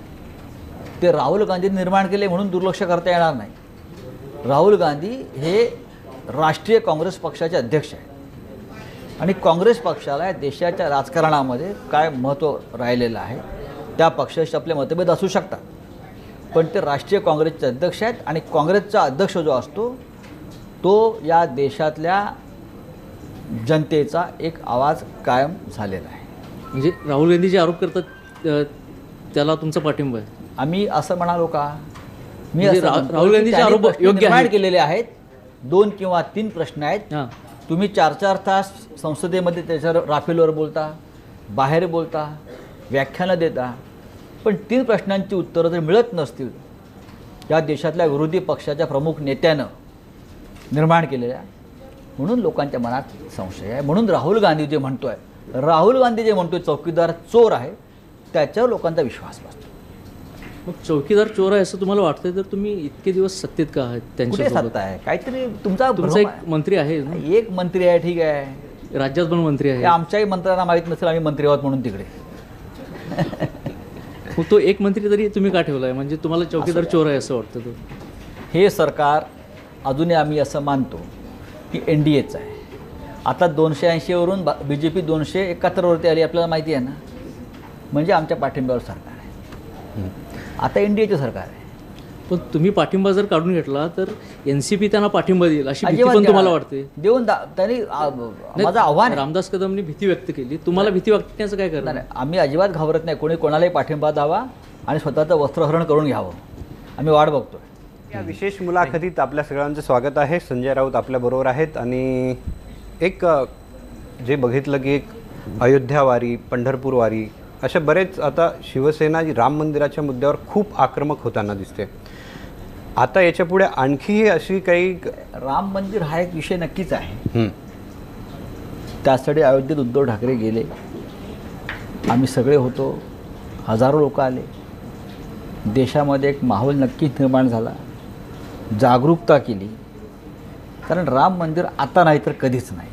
ते राहुल गांधींनी निर्माण केले म्हणून दुर्लक्ष करता येणार नाही. राहुल गांधी हे राष्ट्रीय काँग्रेस पक्षाचे अध्यक्ष आहेत आणि काँग्रेस पक्षाला या देशाच्या राजकारणामध्ये काय महत्त्व राहिलेलं आहे, त्या पक्षाशी आपले मतभेद असू शकतात, पण ते राष्ट्रीय काँग्रेसचे अध्यक्ष आहेत आणि काँग्रेसचा अध्यक्ष जो असतो तो या देशातल्या जनतेचा एक आवाज कायम झालेला आहे. म्हणजे राहुल गांधी जे आरोप करतात त्याला तुमचा पाठिंबा आहे? आम्ही असं म्हणालो का? मी म्हणजे असं म्हणतो राहुल की गांधीचे त्यांनी आरोप प्रश्न योग्य निर्माण आहेत. केलेले आहेत. 2 किंवा 3 प्रश्न आहेत. हां, तुम्ही 4-4 तास संसदेमध्ये त्याच्यावर राफेलवर बोलता, बाहेर बोलता, व्याख्यानं देता, पण 3 प्रश्नांची उत्तरं जर मिळत नसतील या देशातल्या विरोधी पक्षाच्या प्रमुख नेत्यानं निर्माण केलेल्या, म्हणून लोकांच्या मनात संशय आहे. म्हणून राहुल गांधी जे म्हणतोय चौकीदार चोर आहे, त्याच्यावर लोकांचा विश्वास बसतो. मग चौकीदार चोर आहे असं तुम्हाला वाटतंय तर तुम्ही इतके दिवस सत्तेत का आहात कुठे त्यांच्यासोबत? सत्ता आहे? काहीतरी तुमचा तुमचा भ्रम एक आहे. मंत्री आहे ना? एक मंत्री आहे, ठीक आहे, राज्यात पण मंत्री ते आहे. आमच्याही मंत्र्यांना माहीत नसेल आम्ही मंत्री आहोत म्हणून तिकडे. मग तो एक मंत्री तरी तुम्ही का ठेवलाय? म्हणजे तुम्हाला चौकीदार चोर आहे असं वाटतं? तो हे सरकार अजूनही आम्ही असं मानतो की NDAचं आहे. आता 280वरून BJP 271वरती आली, आपल्याला माहिती आहे ना, म्हणजे आमच्या पाठिंब्यावर सरकार आहे. आता NDAचं सरकार आहे. पण तुम्ही पाठिंबा जर काढून घेतला तर NCP त्यांना पाठिंबा देईल अशी भीती अजिबात पण तुम्हाला देणार. वाटते? देऊन त्यांनी माझं आव्हान आहे. रामदास कदमनी भीती व्यक्त केली, तुम्हाला भीती वाटण्याचं काय नाही, करणार? नाही, आम्ही अजिबात घाबरत नाही. कोणी कोणालाही पाठिंबा द्यावा आणि स्वतःचं वस्त्रहरण करून घ्यावं. आम्ही वाट बघतोय. या विशेष मुलाखतीत आपल्या सगळ्यांचं स्वागत आहे. संजय राऊत आपल्याबरोबर आहेत आणि एक जे बघितलं की एक अयोध्यावारी, पंढरपूरवारी अशा बरेच आता शिवसेना राम मंदिराच्या मुद्द्यावर खूप आक्रमक होताना दिसते. आता याच्यापुढे आणखी अशी काही राम मंदिर हा एक विषय नक्कीच आहे. त्यासाठी अयोध्येत उद्धव ठाकरे गेले, आम्ही सगळे होतो, हजारो लोक आले, देशामध्ये एक माहोल नक्कीच निर्माण झाला, जागरूकता केली. कारण राम मंदिर आता नाही तर कधीच नाही.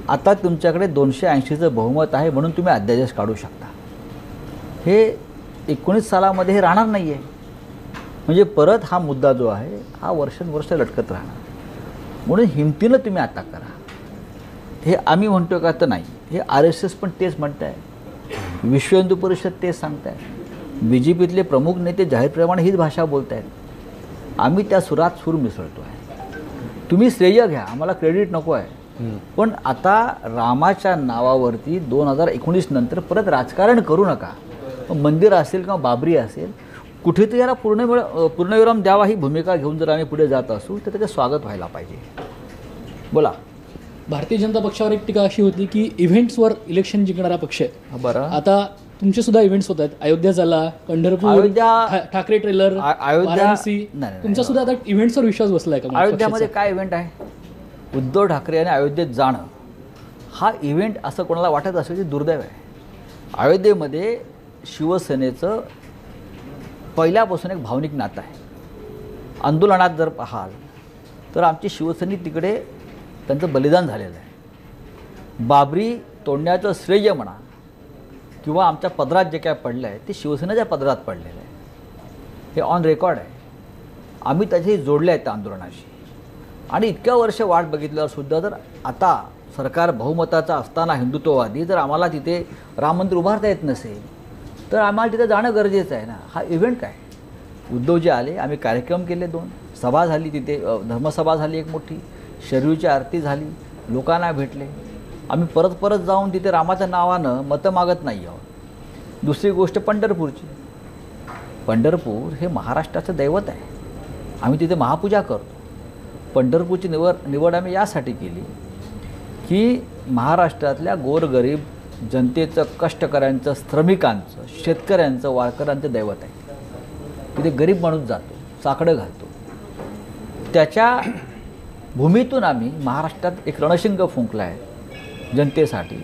आता तुमच्याकडे 280चं बहुमत आहे म्हणून तुम्ही अध्यादेश काढू शकता. हे 19 सालामध्ये हे राहणार नाही आहे. म्हणजे परत हा मुद्दा जो आहे हा वर्षानुवर्ष लटकत राहणार. म्हणून हिमतीनं तुम्ही आता करा. हे आम्ही म्हणतो का तर नाही, हे RSS पण तेच म्हणत आहे, विश्व हिंदू परिषद तेच सांगत आहे, BJPतले प्रमुख नेते जाहीरप्रमाणे हीच भाषा बोलत आहेत. आम्ही त्या सुरात सूर मिसळतो आहे. तुम्ही श्रेय घ्या, आम्हाला क्रेडिट नको आहे. पण आता रामाच्या नावावरती 2019 नंतर परत राजकारण करू नका. मंदिर असेल किंवा बाबरी असेल, कुठेतरी याला पूर्णविराम द्यावा ही भूमिका घेऊन जर आम्ही पुढे जात असू तर त्याचं स्वागत व्हायला पाहिजे. बोला. भारतीय जनता पक्षावर एक टीका अशी होती की इव्हेंट्सवर इलेक्शन जिंकणारा पक्ष आहे. बरं, आता तुमचे सुद्धा इव्हेंट्स होत आहेत. अयोध्या झाला, पंढरपूर, ठाकरे ट्रेलर, वाराणसी, नाही. तुमचा सुद्धा आता इव्हेंट्सवर विश्वास बसलाय का? अयोध्यामध्ये काय इव्हेंट आहे? उद्धव ठाकरे यांनी अयोध्येत जाणं हा इव्हेंट असं कोणाला वाटत असेल की दुर्दैव आहे. अयोध्येमध्ये शिवसेनेचं पहिल्यापासून एक भावनिक नातं आहे. आंदोलनात जर पाहाल तर आमची शिवसैनिक तिकडे त्यांचं बलिदान झालेलं आहे. बाबरी तोडण्याचं श्रेय म्हणा किंवा आमच्या पदरात जे काय पडलं आहे ते शिवसेनेच्या पदरात पडलेलं आहे. हे ऑन रेकॉर्ड आहे. आम्ही त्याच्याशी जोडले आहेत त्या आंदोलनाशी. आणि इतक्या वर्ष वाट बघितल्यावर सुद्धा जर आता सरकार बहुमताचा असताना हिंदुत्ववादी जर आम्हाला तिथे राम मंदिर उभारता येत नसेल तर आम्हाला तिथे जाणं गरजेचं आहे ना. हा इव्हेंट काय? उद्धवजी आले, आम्ही कार्यक्रम केले, 2 सभा झाली, तिथे धर्मसभा झाली एक मोठी, शरयूची आरती झाली, लोकांना भेटले. आम्ही परत परत जाऊन तिथे रामाच्या नावानं मतं मागत नाही आहोत. दुसरी गोष्ट पंढरपूरची. पंढरपूर हे महाराष्ट्राचं दैवत आहे. आम्ही तिथे महापूजा करतो. पंढरपूरची निवड आम्ही यासाठी केली की महाराष्ट्रातल्या गोरगरीब जनतेचं, कष्टकऱ्यांचं, श्रमिकांचं, शेतकऱ्यांचं, वारकऱ्यांचं दैवत आहे. तिथे गरीब माणूस जातो, चाकडं घालतो. त्याच्या भूमीतून आम्ही महाराष्ट्रात एक रणशिंग फुंकला आहे जनतेसाठी,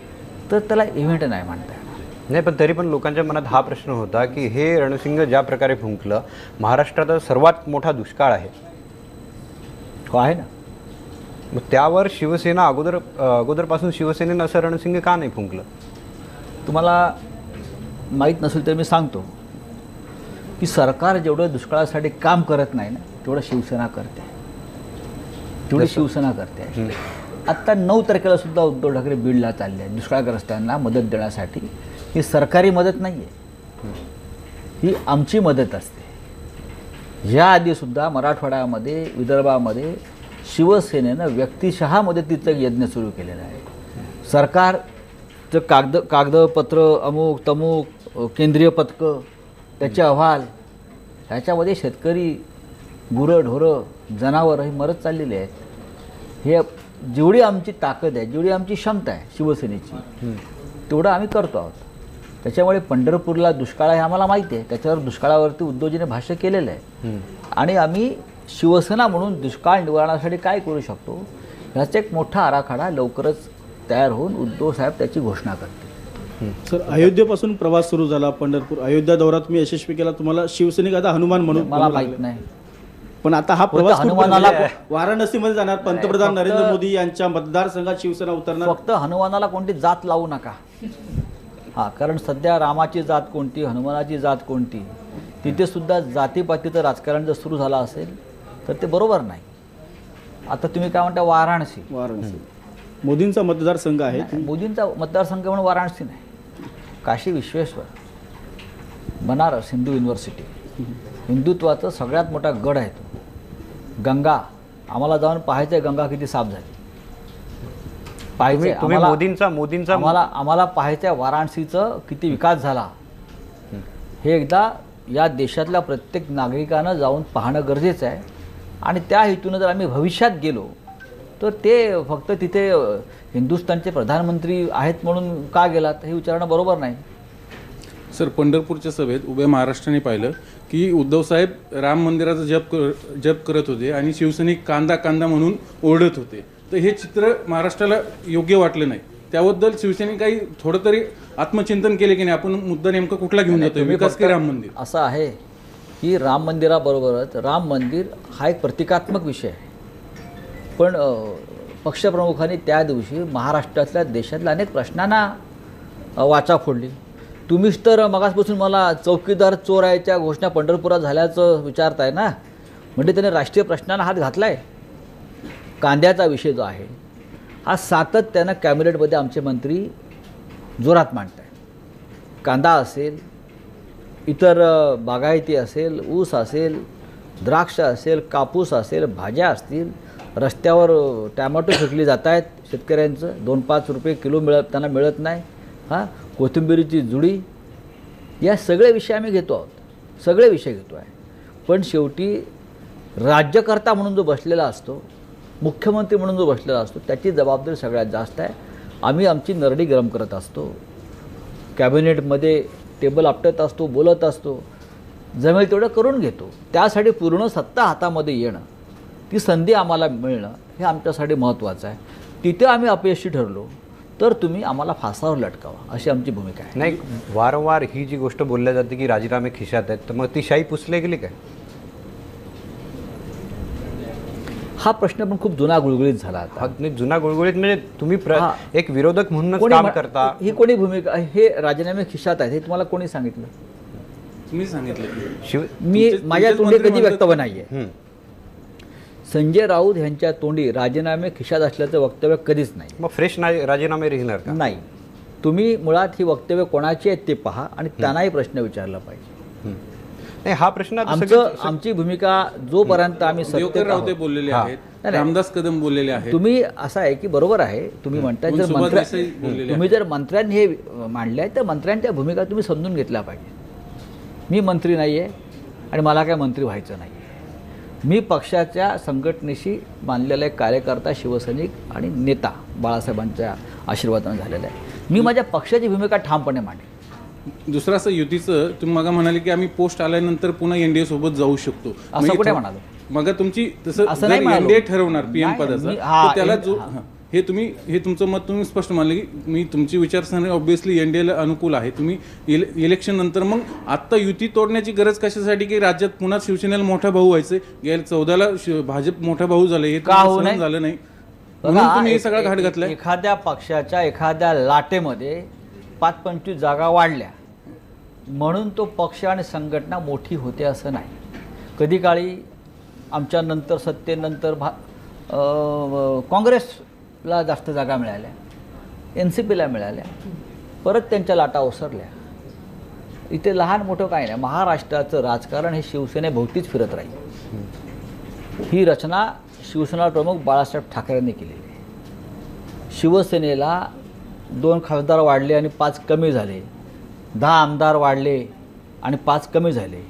तर त्याला इव्हेंट नाही म्हणता येणार. नाही, पण तरी पण लोकांच्या मनात हा प्रश्न होता की हे रणशिंग ज्या प्रकारे फुंकलं, महाराष्ट्रात सर्वात मोठा दुष्काळ आहे. हो आहे ना. मग त्यावर शिवसेना अगोदरपासून शिवसेनेनं असं रणशिंग का नाही फुंकलं? तुम्हाला माहीत नसेल तर मी सांगतो की सरकार जेवढं दुष्काळासाठी काम करत नाही ना, तेवढं शिवसेना करते. तेवढी शिवसेना करते. आत्ता 9 तारखेला सुद्धा उद्धव ठाकरे बीडला चालले आहेत दुष्काळग्रस्तांना मदत देण्यासाठी. ही सरकारी मदत नाही आहे, ही आमची मदत असते. याआधीसुद्धा मराठवाड्यामध्ये, विदर्भामध्ये शिवसेनेनं व्यक्तिशः मदतीचं यज्ञ सुरू केलेला आहे. सरकारचं कागदपत्र, अमुक तमुक, केंद्रीय पथकं, त्याचे अहवाल, ह्याच्यामध्ये शेतकरी, गुरं ढोरं, जनावरं ही मरत चाललेली आहेत. हे जेवढी आमची ताकद आहे, जेवढी आमची क्षमता आहे शिवसेनेची, तेवढं आम्ही करतो आहोत. त्याच्यामुळे पंढरपूरला दुष्काळ आहे आम्हाला माहिती आहे. त्याच्यावर दुष्काळावरती उद्धवजीने भाष्य केलेलं आहे. आणि आम्ही शिवसेना म्हणून दुष्काळ निवारणासाठी काय करू शकतो ह्याचा एक मोठा आराखडा लवकरच तयार होऊन उद्धव साहेब त्याची घोषणा करतील. सर, अयोध्येपासून प्रवास सुरू झाला. पंढरपूर अयोध्या दौरा तुम्ही यशस्वी केला. तुम्हाला शिवसैनिक आता हनुमान म्हणून मला माहीत नाही, पण आता हा प्रवास हनुमानाला वाराणसीमध्ये जाणार. पंतप्रधान नरेंद्र मोदी यांच्या मतदारसंघात शिवसेना उतरणार. फक्त हनुमानाला कोणती जात लावू नका. हां, कारण सध्या रामाची जात कोणती, हनुमानाची जात कोणती, तिथे सुद्धा जातीपातीचं राजकारण जर सुरू झालं असेल तर ते बरोबर नाही. आता तुम्ही काय म्हणता वाराणसी मोदींचा मतदारसंघ आहे. मोदींचा मतदारसंघ म्हणून वाराणसी नाही, काशी विश्वेश्वर, बनारस हिंदू युनिव्हर्सिटी, हिंदुत्वाचं सगळ्यात मोठा गड आहे तो. गंगा, आम्हाला जाऊन पाहायचं आहे गंगा किती साफ झाली, पाहिजे आम्हाला पाहायचं आहे वाराणसीचं किती विकास झाला. हे एकदा या देशातल्या प्रत्येक नागरिकानं जाऊन पाहणं गरजेचं आहे. आणि त्या हेतूनं जर आम्ही भविष्यात गेलो तर ते फक्त तिथे हिंदुस्थानचे प्रधानमंत्री आहेत म्हणून का गेलात हे विचारणं बरोबर नाही. सर, पंढरपूरच्या सभेत उभ्या महाराष्ट्राने पाहिलं की उद्धवसाहेब राम मंदिराचा जप करत होते आणि शिवसैनिक कांदा कांदा म्हणून ओरडत होते. तर हे चित्र महाराष्ट्राला योग्य वाटलं नाही. त्याबद्दल शिवसेनेने काही थोडं तरी आत्मचिंतन केले की नाही, आपण मुद्दा नेमका कुठला घेऊन जातोय, विकास की राम मंदिर? असं आहे की राम मंदिराबरोबरच राम मंदिर हा एक प्रतिकात्मक विषय आहे. पण पक्षप्रमुखांनी त्या दिवशी महाराष्ट्रातल्या देशातल्या अनेक प्रश्नांना वाचा फोडली. तुम्हीच तर मगासपासून मला चौकीदार चोर आहेच्या घोषणा पंढरपुरात झाल्याचं विचारताय ना, म्हणजे त्याने राष्ट्रीय प्रश्नांना हात घातला आहे. कांद्याचा विषय जो आहे हा सातत्यानं कॅबिनेटमध्ये आमचे मंत्री जोरात मांडत आहे. कांदा असेल, इतर बागायती असेल, ऊस असेल, द्राक्ष असेल, कापूस असेल, भाज्या असतील, रस्त्यावर टॅमॅटो फेकली जात आहेत शेतकऱ्यांचं, 2-5 रुपये किलो त्यांना मिळत नाही. हां, कोथिंबिरीची जुडी, या सगळे विषय आम्ही घेतो आहोत, सगळे विषय घेतो आहे. पण शेवटी राज्यकर्ता म्हणून जो बसलेला असतो, मुख्यमंत्री म्हणून जो बसलेला असतो, त्याची जबाबदारी सगळ्यात जास्त आहे. आम्ही आमची नरडी गरम करत असतो, कॅबिनेटमध्ये टेबल आपटत असतो, बोलत असतो, जमेल तेवढं करून घेतो. त्यासाठी पूर्ण सत्ता हातामध्ये येणं, ती संधी आम्हाला मिळणं हे आमच्यासाठी महत्त्वाचं आहे. तिथे आम्ही अपयशी ठरलो तर तुम्ही आम्हाला फासावर लटकावा, अशी आमची भूमिका आहे. नाही, वारंवार ही जी गोष्ट बोलल्या जाते की राजीनामे खिशात आहेत, तर मग ती शाई पुसली गेली काय? हा प्रश्न पण खूप जुना गुळगुळीत झाला आता. जुना गुळगुळीत म्हणजे तुम्ही एक विरोधक म्हणूनच काम करता. ही कोणी भूमिका, हे राजीनामे खिशात आहेत हे तुम्हाला कोणी सांगितलं? तुम्ही सांगितलं. मी माझ्या तोंडी कधी वक्तव्य नाहीये. संजय राऊत यांच्या तोंडी राजीनामे खिशात असल्याचं वक्तव्य कधीच नाही. मग फ्रेश राजीनामे लिहिणार का? नाही. तुम्ही मुळात ही वक्तव्य कोणाची आहेत ते पहा आणि त्यांनाही प्रश्न विचारला पाहिजे. नाही, हा प्रश्न आमची भूमिका जोपर्यंत आम्ही राऊते बोललेले आहेत, रामदास कदम बोललेले आहेत. तुम्ही असं आहे की बरोबर आहे तुम्ही म्हणताय, तुम्ही जर मंत्र्यांनी हे मांडले आहे तर मंत्र्यांच्या भूमिका तुम्ही समजून घेतल्या पाहिजे. मी मंत्री नाही आहे, आणि मला काय मंत्री व्हायचं नाही. मी पक्षाच्या संघटनेशी बांधलेला एक कार्यकर्ता, शिवसैनिक आणि नेता बाळासाहेबांच्या आशीर्वादाने झालेला आहे. मी माझ्या पक्षाची भूमिका ठामपणे मांडेन. दुसरं असं युतीचं, तुम्ही मग म्हणाले की आम्ही पोस्ट आल्यानंतर पुन्हा एनडीए सोबत जाऊ शकतो. असं कुठे म्हणालो? मग तुमची असं तसं नाही म्हणालो. एनडीए ठरवणार पीएम नाही, पदाचा, हां, तर त्याला जो हे तुमचं मत तुम्ही स्पष्ट मानलं की मी तुमची विचारसरणी ऑब्व्हियसली एनडीएला अनुकूल आहे. तुम्ही इलेक्शन नंतर मग आत्ता युती तोडण्याची गरज कशासाठी की राज्यात पुन्हा शिवसेनेला मोठा भाऊ व्हायचे. गेल्या 14ला भाजप मोठा भाऊ झाले, हे का होऊ नये? झालं नाही म्हणून तुम्ही हे सगळं घाट घातलंय. एखाद्या पक्षाच्या एखाद्या लाटेमध्ये 5-25 जागा वाढल्या म्हणून तो पक्ष आणि संघटना मोठी होते असं नाही. कधी काळी आमच्या नंतर सत्तेनंतर काँग्रेसला जास्त जागा मिळाल्या, NCPला मिळाल्या, परत त्यांच्या लाटा ओसरल्या. इथे लहान मोठं काही नाही. महाराष्ट्राचं राजकारण हे शिवसेनेभोवतीच फिरत राहील. ही रचना शिवसेना प्रमुख बाळासाहेब ठाकरेंनी केलेली आहे. शिवसेनेला 2 खासदार वाढले आणि 5 कमी झाले, 10 आमदार वाढले आणि 5 कमी झाले.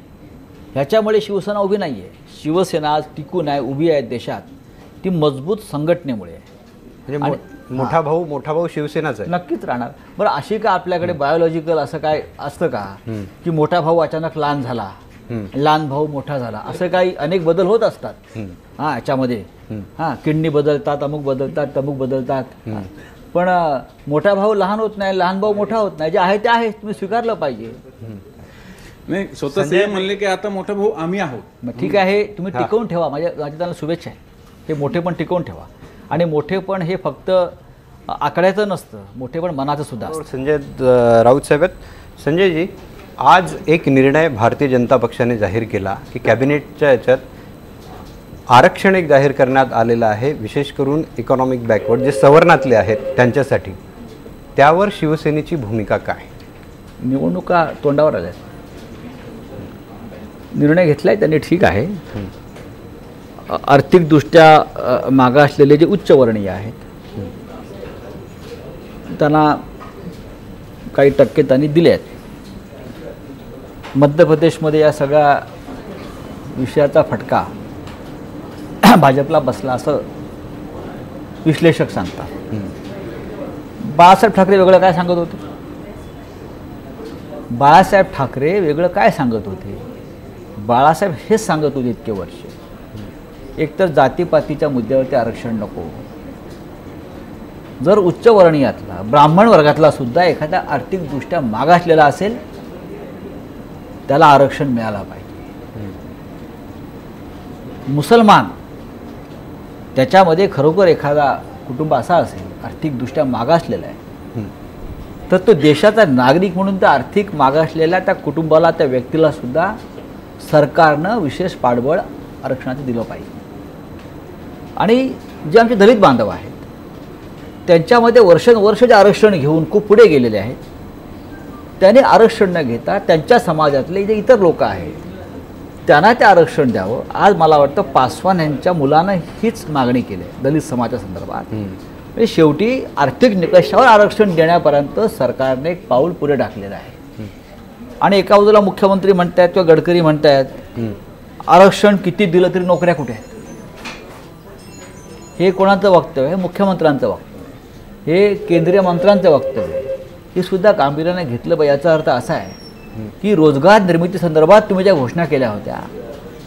ह्याच्यामुळे शिवसेना उभी नाही आहे. शिवसेना आज टिकून आहे, उभी आहे देशात, ती मजबूत संघटनेमुळे आहे. म्हणजे मोठा भाऊ शिवसेनाच आहे. नक्कीच राहणार. बरं, अशी का आपल्याकडे बायोलॉजिकल असं काय असतं का की मोठा भाऊ अचानक लहान झाला, लहान भाऊ मोठा झाला, असं काही अनेक बदल होत असतात. याच्यामध्ये किडनी बदलतात, अमुक बदलतात, तमुक बदलतात. पण मोठा भाऊ लहान होत नाही, लहान भाऊ मोठा होत नाही. जे आहे ते आहे, तुम्ही स्वीकारलं पाहिजे. नाही, स्वतः म्हणले की आता मोठा भाऊ आम्ही आहोत. मग ठीक आहे, तुम्ही टिकवून ठेवा. माझ्या त्यांना शुभेच्छा आहे. हे मोठेपण टिकवून ठेवा. आणि मोठेपण हे फक्त आकड्याचं नसतं, मोठेपण मनाचं सुद्धा असतं. संजय राऊत साहेब, संजयजी, आज एक निर्णय भारतीय जनता पक्षाने जाहीर केला की कॅबिनेटच्या याच्यात आरक्षण एक जाहीर करण्यात आलेलं आहे, विशेष करून इकॉनॉमिक बॅकवर्ड जे सवर्णातले आहेत त्यांच्यासाठी. त्यावर शिवसेनेची भूमिका काय? निवडणुका तोंडावर आल्या, निर्णय घेतलाय त्यांनी, ठीक आहे. आर्थिकदृष्ट्या मागासलेले जे उच्चवर्णीय आहेत त्यांना काही टक्के त्यांनी दिले आहेत. मध्य प्रदेशमध्ये या सगळ्या विषयाचा फटका भाजपला बसला असं विश्लेषक सांगतात. बाळासाहेब ठाकरे वेगळं काय सांगत होते? बाळासाहेब ठाकरे वेगळं काय सांगत होते? बाळासाहेब हेच सांगत होते इतके वर्ष, एकतर जातीपातीच्या मुद्द्यावरती आरक्षण नको. जर उच्चवर्णीयातला, ब्राह्मण वर्गातला सुद्धा एखादा आर्थिकदृष्ट्या मागासलेला असेल त्याला आरक्षण मिळालं पाहिजे. मुसलमान, त्याच्यामध्ये खरोखर एखादा कुटुंब असा असेल आर्थिकदृष्ट्या मागासलेला आहे, तर तो देशाचा नागरिक म्हणून त्या आर्थिक मागासलेल्या त्या कुटुंबाला, त्या व्यक्तीला सुद्धा सरकारनं विशेष पाठबळ आरक्षणाचं दिलं पाहिजे. आणि जे आमचे दलित बांधव आहेत त्यांच्यामध्ये वर्षानुवर्ष जे आरक्षण घेऊन खूप पुढे गेलेले आहेत, त्याने आरक्षण न घेता त्यांच्या समाजातले जे इतर लोक आहेत त्यांना ते आरक्षण द्यावं. आज मला वाटतं पासवान यांच्या मुलानं हीच मागणी केली आहे दलित समाजाच्या संदर्भात. म्हणजे शेवटी आर्थिक निकषावर आरक्षण देण्यापर्यंत सरकारने एक पाऊल पुढे टाकलेलं आहे. आणि एका बाजूला मुख्यमंत्री म्हणतायत किंवा गडकरी म्हणतायत आरक्षण किती दिलं तरी नोकऱ्या कुठे आहेत. हे कोणाचं वक्तव्य आहे? मुख्यमंत्र्यांचं वक्तव्य, हे केंद्रीय मंत्र्यांचं वक्तव्य आहे. हे सुद्धा गांभीर्याने घेतलं पाहिजे. याचा अर्थ असा आहे की रोजगार निर्मिती संदर्भात तुम्ही ज्या घोषणा केल्या होत्या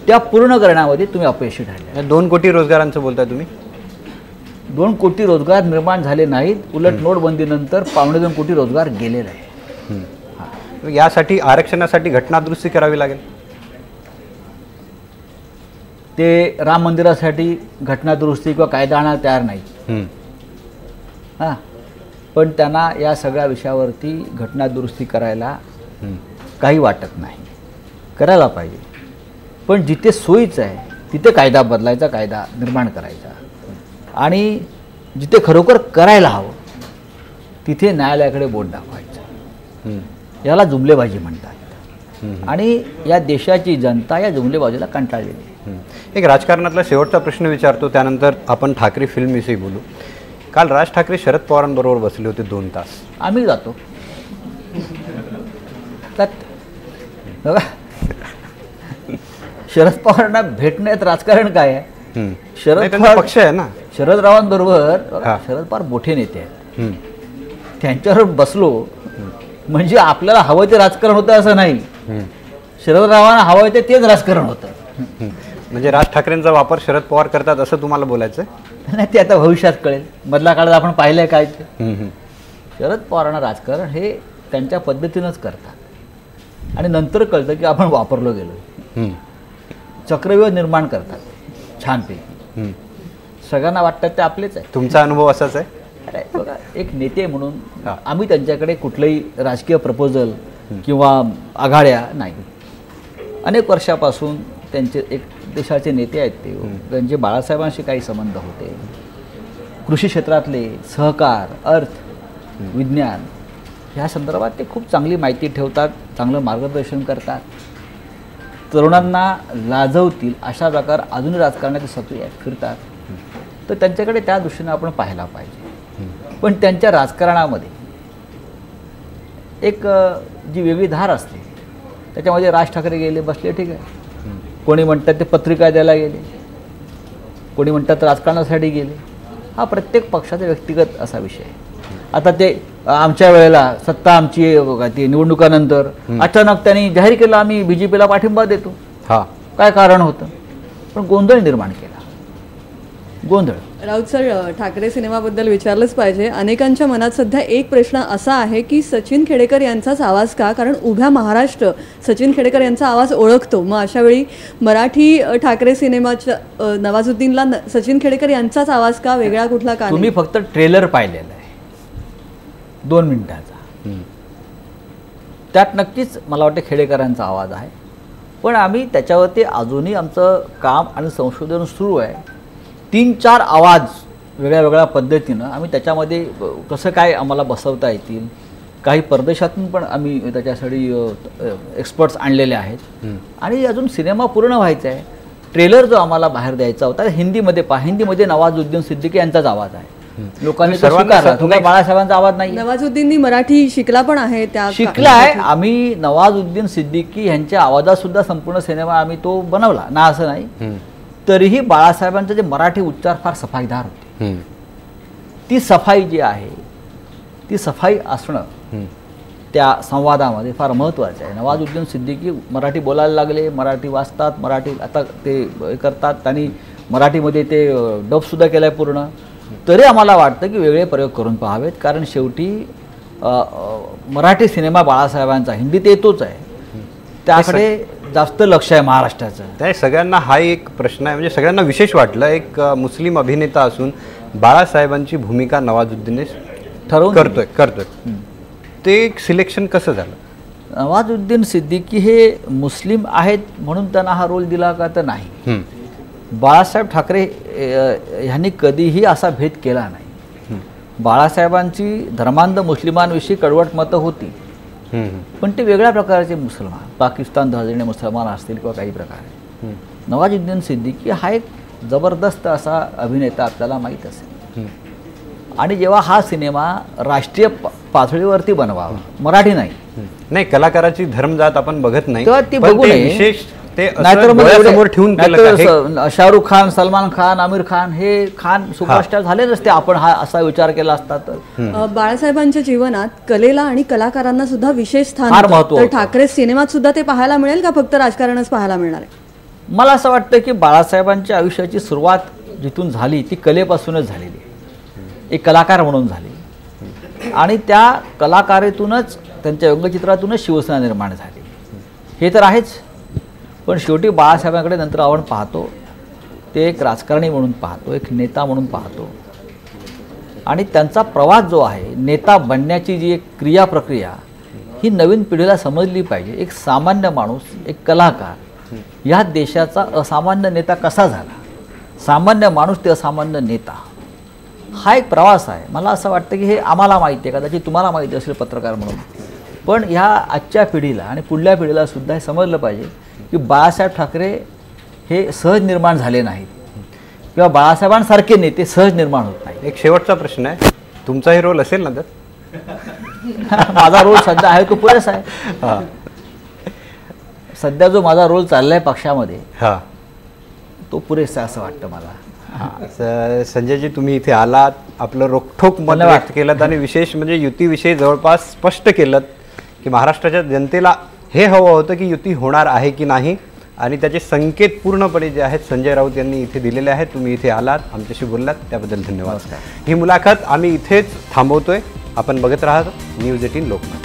त्या पूर्ण करण्यामध्ये तुम्ही अपयशी ठरले. 2 कोटी रोजगारांचं बोलताय तुम्ही? 2 कोटी रोजगार निर्माण झाले नाहीत, उलट नोटबंदीनंतर 2.25 कोटी रोजगार गेलेले आहे. यासाठी आरक्षणासाठी घटनादुरुस्ती करावी लागेल. ते राम मंदिरासाठी घटनादुरुस्ती किंवा कायदा आणायला तयार नाही. पण त्यांना या सगळ्या विषयावरती घटनादुरुस्ती करायला काही वाटत नाही, करायला पाहिजे. पण जिथे सोयीचं आहे तिथे कायदा बदलायचा, कायदा निर्माण करायचा. आणि जिथे खरोखर करायला हवं तिथे न्यायालयाकडे बोट दाखवायचं. याला जुमलेबाजी म्हणतात. आणि या देशाची जनता या जुमलेबाजीला कंटाळलेली आहे. एक राजकारणातला शेवटचा प्रश्न विचारतो, त्यानंतर आपण ठाकरे फिल्मविषयी बोलू. काल राज ठाकरे शरद पवारांबरोबर बसले होते 2 तास. आम्ही जातो त्यात बघा शरद पवारांना भेटण्यात राजकारण काय आहे? नाही, शरद त्यांचा पवार पक्ष आहे ना. शरदरावांबरोबर हा. शरद पवार मोठे नेते आहेत. त्यांच्यावर बसलो म्हणजे आपल्याला हवं ते राजकारण होतं असं नाही. शरदरावांना हवं तेच राजकारण होतं. म्हणजे राज ठाकरेंचा वापर शरद पवार करतात असं तुम्हाला बोलायचं आहे? नाही, ते आता भविष्यात कळेल. मधल्या काळात आपण पाहिलंय काय ते. शरद पवारांना राजकारण हे त्यांच्या पद्धतीनंच करतात आणि नंतर कळतं की आपण वापरलो गेलो. चक्रव्यूह निर्माण करतात छानपैकी. सगळ्यांना वाटतात ते आपलेच आहे. तुमचा अनुभव असाच आहे? अरे बघा, एक नेते म्हणून आम्ही त्यांच्याकडे कुठलंही राजकीय प्रपोजल किंवा आघाड्या नाही. अनेक वर्षापासून त्यांचे एक देशाचे नेते आहेत ते. त्यांचे बाळासाहेबांशी काही संबंध होते. कृषी क्षेत्रातले सहकार, अर्थ, विज्ञान ह्या संदर्भात ते खूप चांगली माहिती ठेवतात, चांगलं मार्गदर्शन करतात. तरुणांना लाजवतील अशा प्रकार अजूनही राजकारणाचे सक्रिय फिरतात. तर त्यांच्याकडे त्या दृष्टीने आपण पाहायला पाहिजे. पण त्यांच्या राजकारणामध्ये एक जी वेगळी धार असते त्याच्यामध्ये राज ठाकरे गेले, बसले, ठीक आहे. कोणी म्हणतात ते पत्रिका द्यायला गेले, कोणी म्हणतात राजकारणासाठी गेले. हा प्रत्येक पक्षाचा व्यक्तिगत असा विषय आहे. आता ते आमच्या वेळेला सत्ता आमची ती निवडणुकानंतर अचानक त्यांनी जाहीर केलं आम्ही BJPला पाठिंबा देतो. हा, काय कारण होतं? पण गोंधळ निर्माण केला. गोंधळ. राऊत सर, ठाकरे सिनेमाबद्दल विचारलंच पाहिजे. अनेकांच्या मनात सध्या एक प्रश्न असा आहे की सचिन खेडेकर यांचाच आवाज का? कारण उभ्या महाराष्ट्र सचिन खेडेकर यांचा आवाज ओळखतो. मग अशा वेळी मराठी ठाकरे सिनेमाच्या नवाजुद्दीनला सचिन खेडेकर यांचाच आवाज का? वेगळा कुठला का? तुम्ही फक्त ट्रेलर पाहिलेला आहे 2 मिनिटाचा. त्यात नक्कीच मला वाटतं खेडेकरांचा आवाज आहे. पण आम्ही त्याच्यावरती अजूनही आमचं काम आणि संशोधन सुरू आहे. 3-4 आवाज वेगळ्या वेगळ्या पद्धतीनं आम्ही त्याच्यामध्ये कसं काय आम्हाला बसवता येतील. काही परदेशातून पण आम्ही त्याच्यासाठी एक्सपर्ट्स आणलेले आहेत. आणि अजून सिनेमा पूर्ण व्हायचा आहे. ट्रेलर जो आम्हाला बाहेर द्यायचा होता हिंदीमध्ये नवाजुद्दीन सिद्दीकी यांचाच आवाज आहे. लोकांनी स्वीकारला. बाळासाहेबांचा आवाज नाही. नवाजुद्दीननी मराठी शिकला पण आहे. त्या शिकला आहे. आम्ही नवाजुद्दीन सिद्दीकी यांच्या आवाजात सुद्धा संपूर्ण सिनेमा आम्ही तो बनवला ना, असं नाही. तरीही बाळासाहेबांचे जे मराठी उच्चार फार सफाईदार होते. ती सफाई जी आहे ती सफाई असणं त्या संवादामध्ये फार महत्त्वाचं आहे. नवाजुद्दीन सिद्दीकी मराठी बोलायला लागले, मराठी वाचतात, मराठी आता ते करतात. त्यांनी मराठीमध्ये ते डबसुद्धा केलं आहे पूर्ण. तरी आम्हाला वाटतं की वेगळे प्रयोग करून पाहावेत. कारण शेवटी मराठी सिनेमा बाळासाहेबांचा हिंदीत येतोच आहे. त्याकडे जास्त लक्ष आहे महाराष्ट्राचं. त्या सगळ्यांना हा एक प्रश्न आहे. म्हणजे सगळ्यांना विशेष वाटलं, एक मुस्लिम अभिनेता असून बाळासाहेबांची भूमिका नवाजुद्दीनने ठरवून करतोय. ते सिलेक्शन कसं झालं? नवाजुद्दीन सिद्दीकी हे मुस्लिम आहेत म्हणून त्यांना हा रोल दिला का? तर नाही. बाळासाहेब ठाकरे ह्यांनी कधीही असा भेद केला नाही. बाळासाहेबांची धर्मांध मुस्लिमांविषयी कडवट मतं होती, पण ते वेगळ्या प्रकारचे मुसलमान, पाकिस्तान धर्मीय मुसलमान असतील किंवा काही प्रकारे. नवाजुद्दीन सिद्दीकी हा एक जबरदस्त असा अभिनेता आपल्याला माहीत असेल. आणि जेव्हा हा सिनेमा राष्ट्रीय पातळीवरती बनवावा, मराठी नाही, कलाकाराची धर्मजात आपण बघत नाही, तेव्हा ती बघू नये. विशेष ते नाहीतर ठेवून शाहरुख खान, सलमान खान, आमिर खान हे खान सुपरस्टार झाले नसते आपण हा असा विचार केला असता तर. बाळासाहेबांच्या जीवनात कलेला आणि कलाकारांना सुद्धा विशेष स्थान फार महत्त्व तर ठाकरे सिनेमात सुद्धा ते पाहायला मिळेल का? फक्त राजकारणच पाहायला मिळणार आहे? मला असं वाटतं की बाळासाहेबांच्या आयुष्याची सुरुवात जिथून झाली ती कलेपासूनच झालेली आहे. एक कलाकार म्हणून झाली आणि त्या कलाकारीतूनच त्यांच्या व्यंगचित्रातूनच शिवसेना निर्माण झाली. हे तर आहेच. पण शेवटी बाळासाहेबांकडे नंतर आपण पाहतो ते एक राजकारणी म्हणून पाहतो, एक नेता म्हणून पाहतो. आणि त्यांचा प्रवास जो आहे, नेता बनण्याची जी एक क्रिया प्रक्रिया ही नवीन पिढीला समजली पाहिजे. एक सामान्य माणूस, एक कलाकार या देशाचा असामान्य नेता कसा झाला, सामान्य माणूस ते असामान्य नेता, हा एक प्रवास आहे. मला असं वाटतं की हे आम्हाला माहिती आहे, कदाचित तुम्हाला माहिती असेल पत्रकार म्हणून, पण ह्या आजच्या पिढीला आणि पुढल्या पिढीला सुद्धा हे समजलं पाहिजे की बाळासाहेब ठाकरे हे सहज निर्माण झाले नाहीत किंवा बाळासाहेबांसारखे नेते सहज निर्माण होत नाही. एक शेवटचा प्रश्न आहे, तुमचाही रोल असेल ना तर? माझा रोल सध्या आहे तो पुरेसा आहे. सध्या जो माझा रोल चाललाय पक्षामध्ये हां तो पुरेसा असं वाटतं मला. संजयजी, तुम्ही इथे आलात, आपलं रोखठोक मत धन्यवाद. व्यक्त केलं आणि विशेष म्हणजे युतीविषयी जवळपास स्पष्ट केलं की महाराष्ट्राच्या जनतेला हे हवं होतं की युती होणार आहे की नाही, आणि त्याचे संकेत पूर्णपणे जे आहेत संजय राऊत यांनी इथे दिलेले आहेत. तुम्ही इथे आलात, आमच्याशी बोललात, त्याबद्दल धन्यवाद. ही मुलाखत आम्ही इथेच थांबवतोय. आपण बघत राहा न्यूज 18 लोकमत.